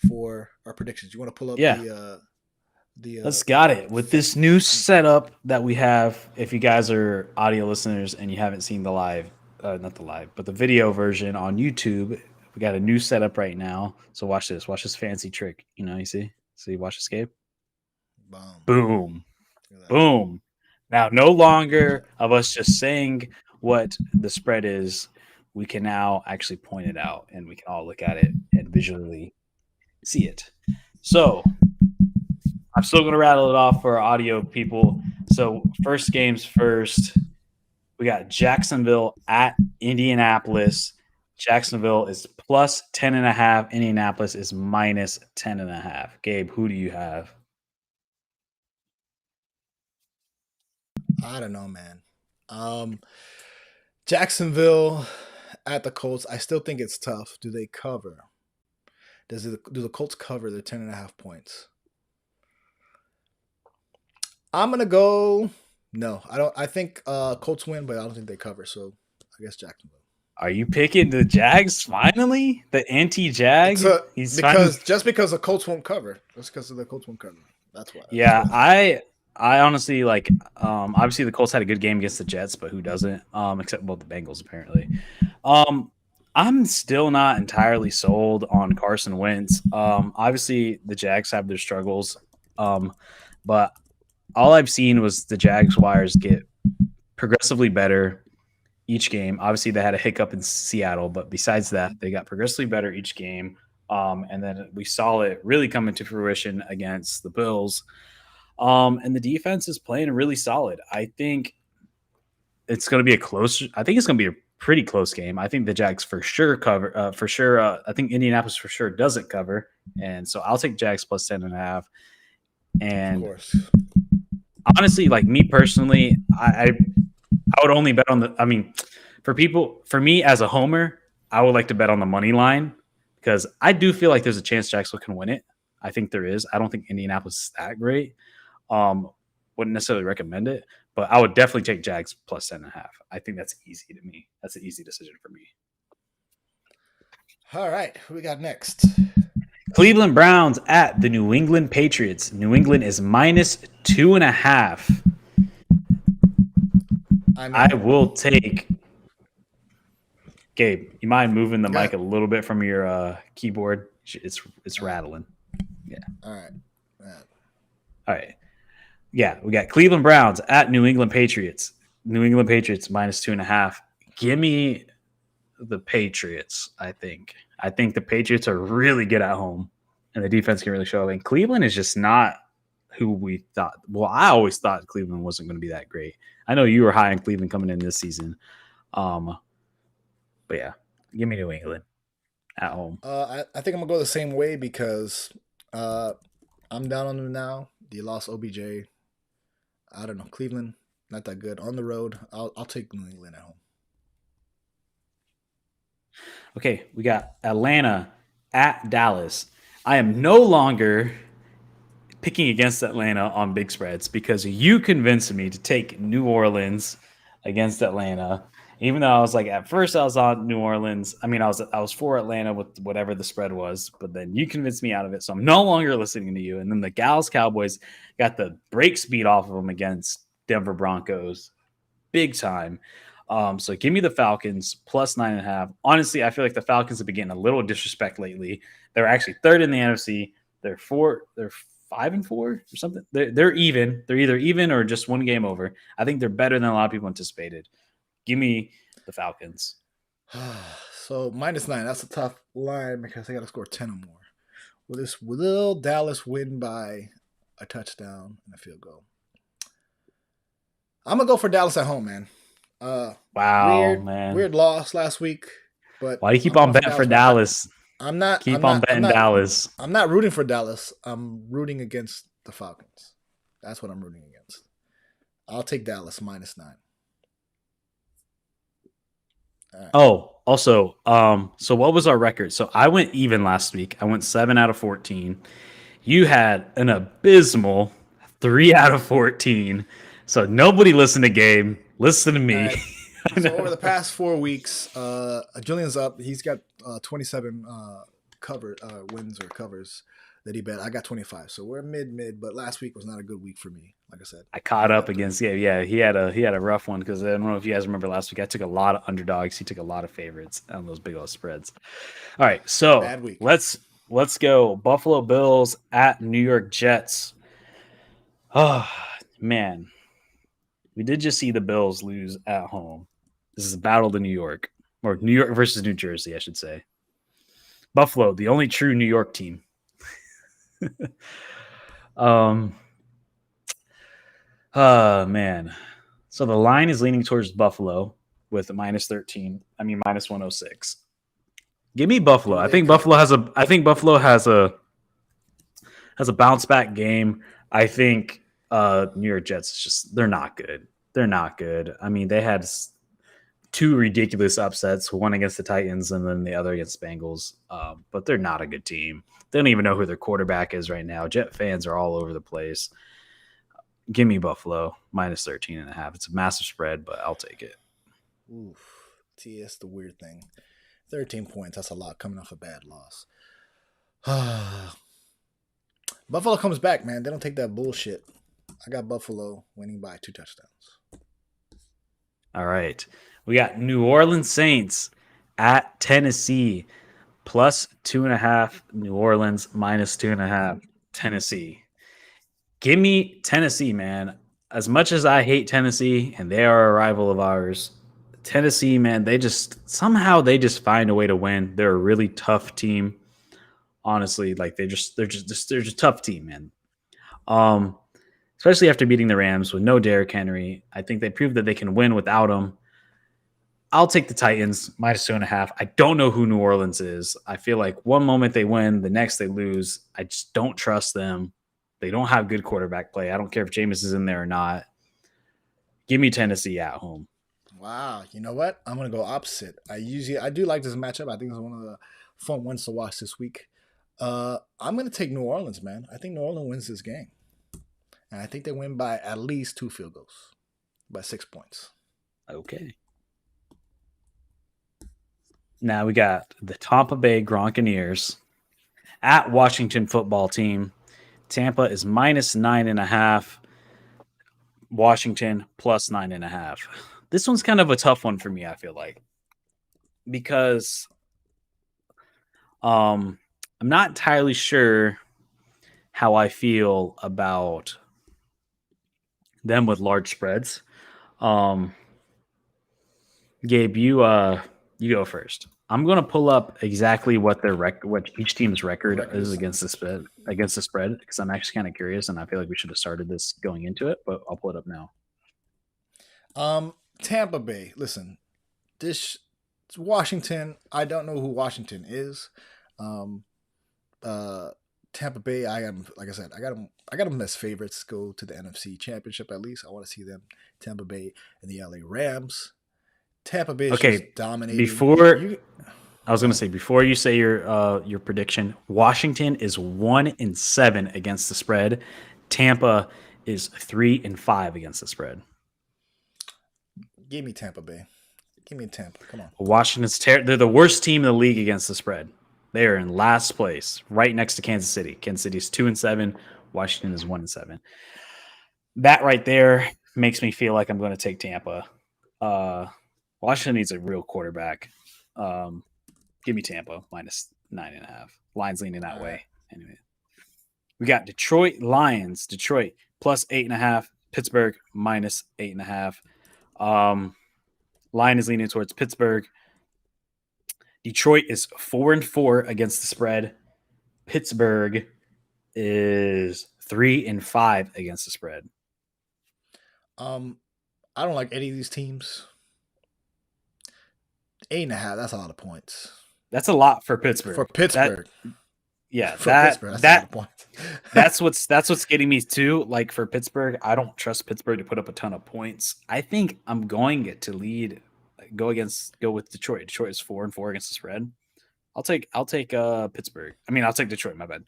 for our predictions. You want to pull up the let's got it with this new setup that we have. If you guys are audio listeners and you haven't seen the live, not the live, but the video version on YouTube, we got a new setup right now. So watch this fancy trick. You see, watch escape. Boom. Boom. Now, no longer of us just saying what the spread is. We can now actually point it out, and we can all look at it and visually see it. So I'm still going to rattle it off for our audio people. So first games first. We got Jacksonville at Indianapolis. Jacksonville is plus 10.5. Indianapolis is minus 10.5. Gabe, who do you have? I don't know, man. Jacksonville at the Colts. I still think it's tough. Do they cover? Do the Colts cover their 10.5 points? I'm gonna go. No, I don't. I think Colts win, but I don't think they cover. So I guess Jacksonville. Are you picking the Jags finally? The anti-Jag? Just because the Colts won't cover. Just because the Colts won't cover. That's why. Yeah, I honestly like. Obviously, the Colts had a good game against the Jets, but who doesn't? Except the Bengals, apparently. I'm still not entirely sold on Carson Wentz. Obviously, the Jags have their struggles, but all I've seen was the Jaguars get progressively better each game. Obviously, they had a hiccup in Seattle, but besides that, they got progressively better each game. And then we saw it really come into fruition against the Bills. And the defense is playing really solid. I think it's going to be I think it's going to be a pretty close game. I think the Jags for sure cover. I think Indianapolis for sure doesn't cover. And so I'll take Jags plus 10.5. Of And course. honestly, like me personally, I would only bet on the. I mean, for me as a homer, I would like to bet on the money line because I do feel like there's a chance Jacksonville can win it. I think there is. I don't think Indianapolis is that great. Um, wouldn't necessarily recommend it, but I would definitely take Jags plus 10.5. I think that's easy to me. That's an easy decision for me. All right, who we got next? Cleveland Browns at the New England Patriots. New England is minus 2.5. I will take. Gabe, you mind moving the mic a little bit from your keyboard? It's rattling. Yeah. All right. All right. Yeah, we got Cleveland Browns at New England Patriots. New England Patriots minus 2.5. Give me the Patriots. I think the Patriots are really good at home, and the defense can really show up. And Cleveland is just not who we thought. Well, I always thought Cleveland wasn't going to be that great. I know you were high on Cleveland coming in this season. But yeah, give me New England at home. I think I'm gonna go the same way because I'm down on them now. They lost OBJ. I don't know. Cleveland, not that good. On the road, I'll take New England at home. Okay, we got Atlanta at Dallas. I am no longer picking against Atlanta on big spreads because you convinced me to take New Orleans against Atlanta. Even though I was like, at first I was on New Orleans. I mean, I was for Atlanta with whatever the spread was, but then you convinced me out of it. So I'm no longer listening to you. And then the Dallas Cowboys got the break speed off of them against Denver Broncos. Big time. So give me the Falcons plus 9.5. Honestly, I feel like the Falcons have been getting a little disrespect lately. They're actually third in the NFC. They're 5-4 or something. They're even. They're either even or just one game over. I think they're better than a lot of people anticipated. Give me the Falcons. So -9. That's a tough line because they got to score 10 or more. Will Dallas win by a touchdown and a field goal? I'm gonna go for Dallas at home, man. Wow, man. Weird loss last week, but why do you keep on betting for Dallas? I'm not. Keep on betting Dallas. I'm not rooting for Dallas. I'm rooting against the Falcons. That's what I'm rooting against. I'll take Dallas -9. Right. Oh, also, so what was our record? So I went even last week. I went 7 out of 14. You had an abysmal 3 out of 14. So nobody listened to Gabe. Listen to me. Right. So over the past 4 weeks, Julian's up. He's got 27 wins or covers that he bet. I got 25. So we're mid, but last week was not a good week for me. Like I said, I caught up against he had a rough one because I don't know if you guys remember last week. I took a lot of underdogs. He took a lot of favorites on those big old spreads. All right, so bad week. Let's go. Buffalo Bills at New York Jets. Oh man, we did just see the Bills lose at home. This is a battle to New York, or New York versus New Jersey, I should say. Buffalo, the only true New York team. Man. So the line is leaning towards Buffalo with a -13. I mean -106. Give me Buffalo. I think Buffalo has a bounce back game. I think New York Jets they're not good. They're not good. I mean, they had 2 ridiculous upsets, one against the Titans and then the other against Bengals. But they're not a good team. They don't even know who their quarterback is right now. Jet fans are all over the place. Give me Buffalo -13.5. It's a massive spread, but I'll take it. Oof. See, that's the weird thing. 13 points. That's a lot coming off a bad loss. Buffalo comes back, man. They don't take that bullshit. I got Buffalo winning by 2 touchdowns. All right. We got New Orleans Saints at Tennessee +2.5. New Orleans -2.5. Tennessee. Give me Tennessee, man. As much as I hate Tennessee, and they are a rival of ours, Tennessee, man, they just find a way to win. They're a really tough team. Honestly, like they're just a tough team, man. Especially after beating the Rams with no Derrick Henry. I think they proved that they can win without him. I'll take the Titans -2.5. I don't know who New Orleans is. I feel like one moment they win, the next they lose. I just don't trust them. They don't have good quarterback play. I don't care if Jameis is in there or not. Give me Tennessee at home. Wow, you know what? I'm gonna go opposite. I do like this matchup. I think it's one of the fun ones to watch this week. I'm gonna take New Orleans, man. I think New Orleans wins this game, and I think they win by at least 2 field goals, by 6 points. Okay. Now we got the Tampa Bay Gronkaneers at Washington Football Team. Tampa is -9.5. Washington +9.5. This one's kind of a tough one for me, I feel like, because I'm not entirely sure how I feel about them with large spreads. Gabe, you go first. I'm going to pull up exactly what what each team's record is against the spread, because I'm actually kind of curious, and I feel like we should have started this going into it, but I'll pull it up now. Tampa Bay. Listen, this Washington. I don't know who Washington is. Tampa Bay. Like I said, I got them as favorites. Go to the NFC Championship at least. I want to see them. Tampa Bay and the LA Rams. Tampa Bay is just dominating. Before you say your prediction, Washington is 1-7 against the spread. Tampa is 3-5 against the spread. Give me Tampa Bay. Give me Tampa. Come on. Washington's they're the worst team in the league against the spread. They are in last place, right next to Kansas City. Kansas City is 2-7. Washington is 1-7. That right there makes me feel like I'm going to take Tampa. Washington needs a real quarterback. Give me Tampa -9.5. Lions leaning that way. Anyway, we got Detroit Lions. Detroit +8.5. Pittsburgh -8.5. Line is leaning towards Pittsburgh. Detroit is 4-4 against the spread. Pittsburgh is 3-5 against the spread. I don't like any of these teams. 8.5. That's a lot of points. That's a lot for Pittsburgh. For Pittsburgh. That's a lot of points. that's what's getting me too. Like for Pittsburgh, I don't trust Pittsburgh to put up a ton of points. I think I'm going to go with Detroit. Detroit is 4-4 against the spread. I'll take Pittsburgh. I'll take Detroit. My bad.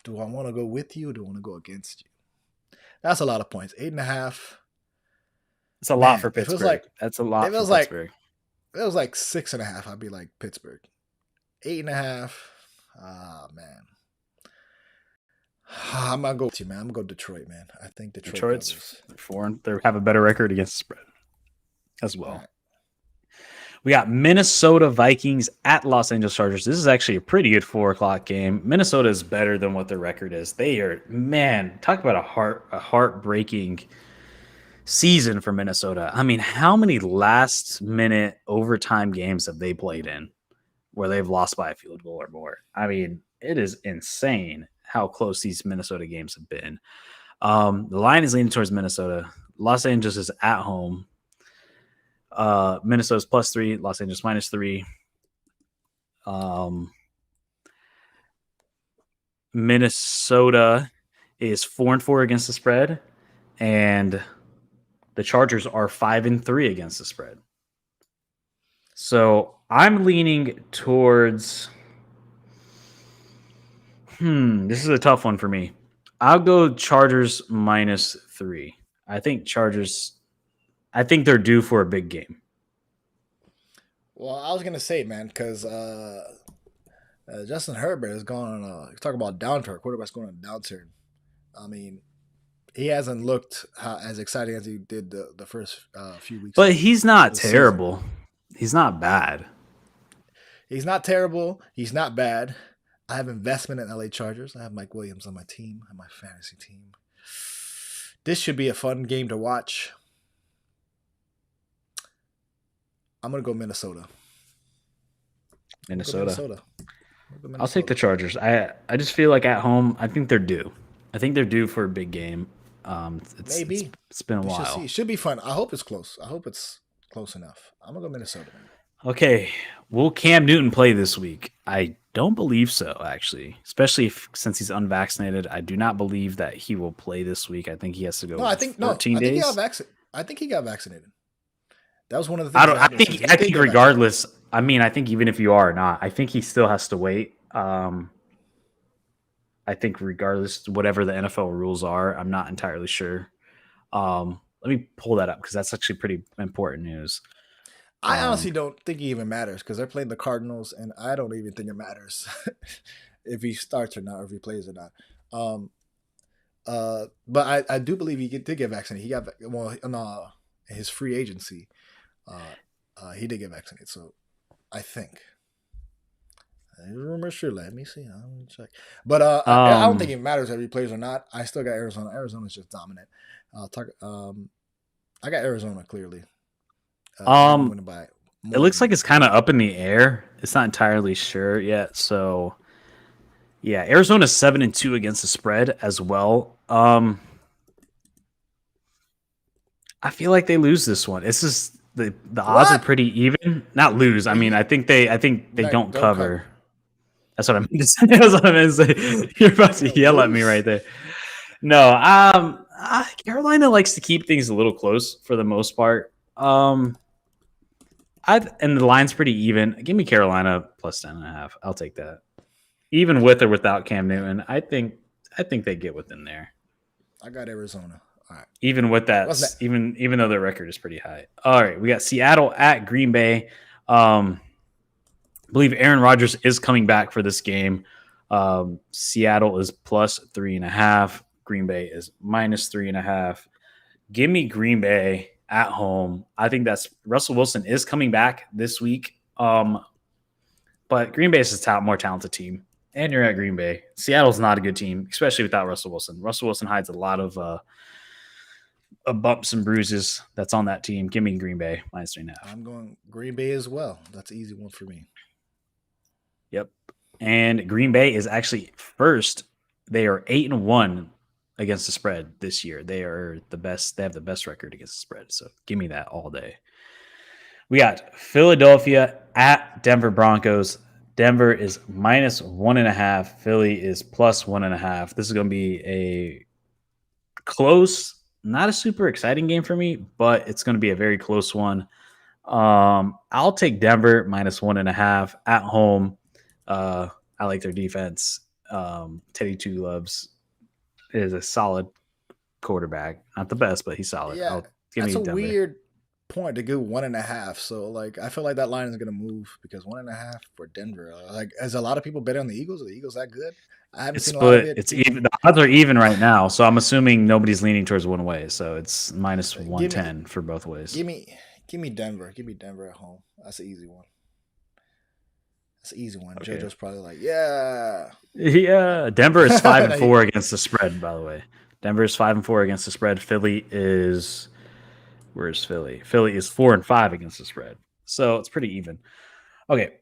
Do I want to go with you or do I want to go against you? That's a lot of points. 8.5. It's a lot for Pittsburgh. That's a lot for Pittsburgh. If it was like 6.5, I'd be like Pittsburgh. 8.5. Man. I'm gonna go with you, man. I'm gonna go Detroit, man. I think Detroit's 4. They have a better record against the spread as well. Right. We got Minnesota Vikings at Los Angeles Chargers. This is actually a pretty good 4:00 game. Minnesota is better than what their record is. They are, man, talk about a heartbreaking season for Minnesota. How many last-minute overtime games have they played in where they've lost by a field goal or more? It is insane how close these Minnesota games have been. The line is leaning towards Minnesota. Los Angeles is at home. Minnesota's +3, Los Angeles -3. Minnesota is 4-4 against the spread, and the Chargers are 5-3 against the spread. So I'm leaning towards. This is a tough one for me. I'll go Chargers -3. I think they're due for a big game. Well, I was gonna say, man, because Justin Herbert is going on. Talk about downturn. Quarterback's going on a downturn. He hasn't looked as exciting as he did the first few weeks. But he's not terrible. Season. He's not bad. He's not terrible. He's not bad. I have investment in LA Chargers. I have Mike Williams on my team, on my fantasy team. This should be a fun game to watch. I'm going to go Minnesota. Minnesota. I'll take the Chargers. I just feel like at home, I think they're due. I think they're due for a big game. Maybe. It's been a while. It should be fun. I hope it's close. I hope it's close enough. I'm going to go Minnesota. Okay, will Cam Newton play this week? I don't believe so, actually. Especially since he's unvaccinated, I do not believe that he will play this week. I think he has to No, go I think no. 14 I think he got days. vaccinated. I think he got vaccinated. That was one of the I things don't. that happened with season. He I did think get vaccinated. regardless. I mean, I think even if you are or not, I think he still has to wait. I think regardless, whatever the NFL rules are, I'm not entirely sure. Let me pull that up because that's actually pretty important news. I honestly don't think it even matters because they're playing the Cardinals, and I don't even think it matters if he starts or not, or if he plays or not. Um, but I do believe did get vaccinated. He got no, his free agency. He did get vaccinated, so I think. Rumor sure. Let me see. I'm check. But I don't think it matters if he plays or not. I still got Arizona. Arizona's just dominant. Talk. I got Arizona clearly. Winning by it looks like it's kind of up in the air. It's not entirely sure yet. So, yeah, Arizona's 7-2 against the spread as well. I feel like they lose this one. It's just the odds are pretty even. Not lose. I mean, I think they don't cover. That's what I mean to say. That's what I meant to say. You're about to yell at me right there. No, Carolina likes to keep things a little close for the most part. And the line's pretty even. Give me Carolina plus 10.5. I'll take that. Even with or without Cam Newton, I think they get within there. I got Arizona. All right. Even with that, even though their record is pretty high. All right, we got Seattle at Green Bay. I believe Aaron Rodgers is coming back for this game. Seattle is plus 3.5. Green Bay is minus 3.5. Give me Green Bay at home. I think that's Russell Wilson is coming back this week. But Green Bay is a more talented team. And you're at Green Bay. Seattle's not a good team, especially without Russell Wilson. Russell Wilson hides a lot of bumps and bruises that's on that team. Give me Green Bay minus 3.5. I'm going Green Bay as well. That's an easy one for me. Yep. And Green Bay is actually first. They are 8-1 against the spread this year. They are the best. They have the best record against the spread. So give me that all day. We got Philadelphia at Denver Broncos. Denver is minus 1.5. Philly is plus 1.5. This is going to be a close, not a super exciting game for me, but it's going to be a very close one. I'll take Denver minus 1.5 at home. I like their defense. Teddy Two Loves is a solid quarterback. Not the best, but he's solid. Yeah, that's a weird point to go 1.5. So like, I feel like that line is gonna move because 1.5 for Denver. Like, as a lot of people bet on the Eagles. Are the Eagles that good? I haven't seen a lot of it. It's even. The odds are even right now, so I'm assuming nobody's leaning towards one way. So it's minus 110 for both ways. Give me Denver. Give me Denver at home. That's an easy one. That's an easy one. Okay. JoJo's probably like, yeah. Denver is 5-4 against the spread. By the way, Denver is 5-4 against the spread. Philly is. Where's Philly? Philly is 4-5 against the spread. So it's pretty even. Okay.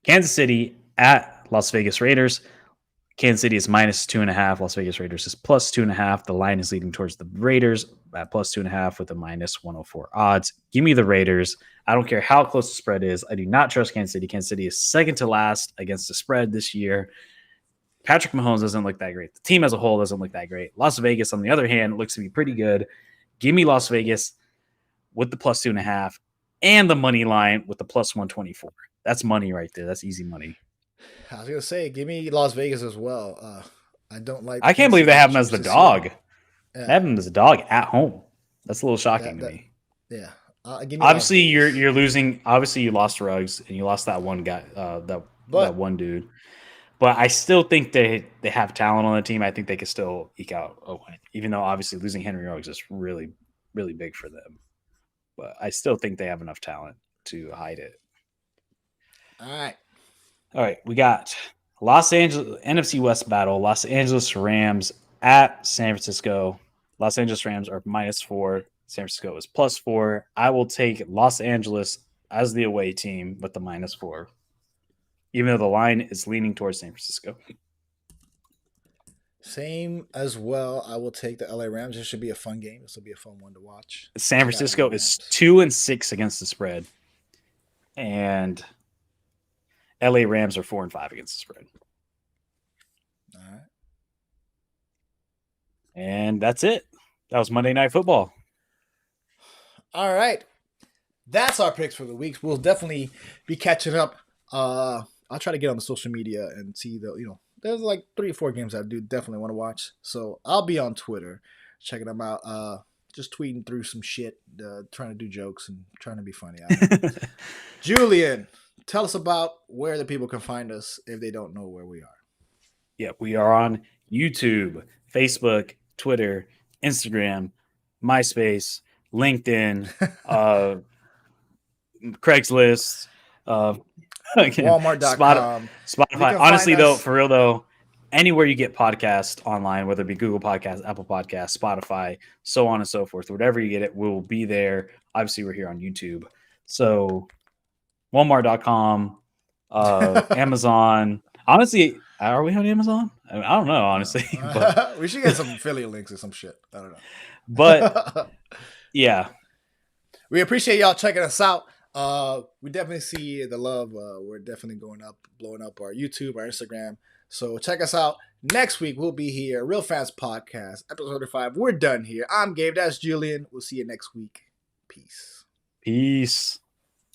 Kansas City at Las Vegas Raiders. Kansas City is minus 2.5. Las Vegas Raiders is plus 2.5. The line is leading towards the Raiders at plus 2.5 with a minus 104 odds. Give me the Raiders. I don't care how close the spread is. I do not trust Kansas City. Kansas City is second to last against the spread this year. Patrick Mahomes doesn't look that great. The team as a whole doesn't look that great. Las Vegas, on the other hand, looks to be pretty good. Give me Las Vegas with the plus 2.5 and the money line with the plus 124. That's money right there. That's easy money. I was gonna say, give me Las Vegas as well. I don't like. I can't believe they have them as the dog. Yeah. They have them as a dog at home. That's a little shocking to me. Yeah. Obviously, you're losing. Obviously, you lost Ruggs and you lost that one guy, that one dude. But I still think they have talent on the team. I think they could still eke out a win, even though obviously losing Henry Ruggs is really, really big for them. But I still think they have enough talent to hide it. All right. We got Los Angeles NFC West battle. Los Angeles Rams at San Francisco. Los Angeles Rams are minus 4. San Francisco is plus 4. I will take Los Angeles as the away team with the minus 4, even though the line is leaning towards San Francisco. Same as well. I will take the LA Rams. This should be a fun game. This will be a fun one to watch. San Francisco is 2-6 against the spread. And LA Rams are 4-5 against the spread. All right. And that's it. That was Monday Night Football. All right. That's our picks for the week. We'll definitely be catching up. I'll try to get on the social media and see there's like 3 or 4 games I do definitely want to watch. So I'll be on Twitter checking them out. Just tweeting through some shit, trying to do jokes and trying to be funny. Julian, tell us about where the people can find us if they don't know where we are. Yeah, we are on YouTube, Facebook, Twitter, Instagram, MySpace, LinkedIn, Craigslist, Walmart.com, Spotify. Honestly, though, for real though, anywhere you get podcasts online, whether it be Google Podcasts, Apple Podcasts, Spotify, so on and so forth, whatever you get it, we'll be there. Obviously, we're here on YouTube. So Walmart.com, Amazon. Honestly, are we on Amazon? I don't know, honestly. But we should get some affiliate links or some shit. I don't know. But yeah. We appreciate y'all checking us out. We definitely see the love. We're definitely blowing up our YouTube, our Instagram. So check us out. Next week, we'll be here. Real Fast Podcast, episode 35. We're done here. I'm Gabe. That's Julian. We'll see you next week. Peace. Peace.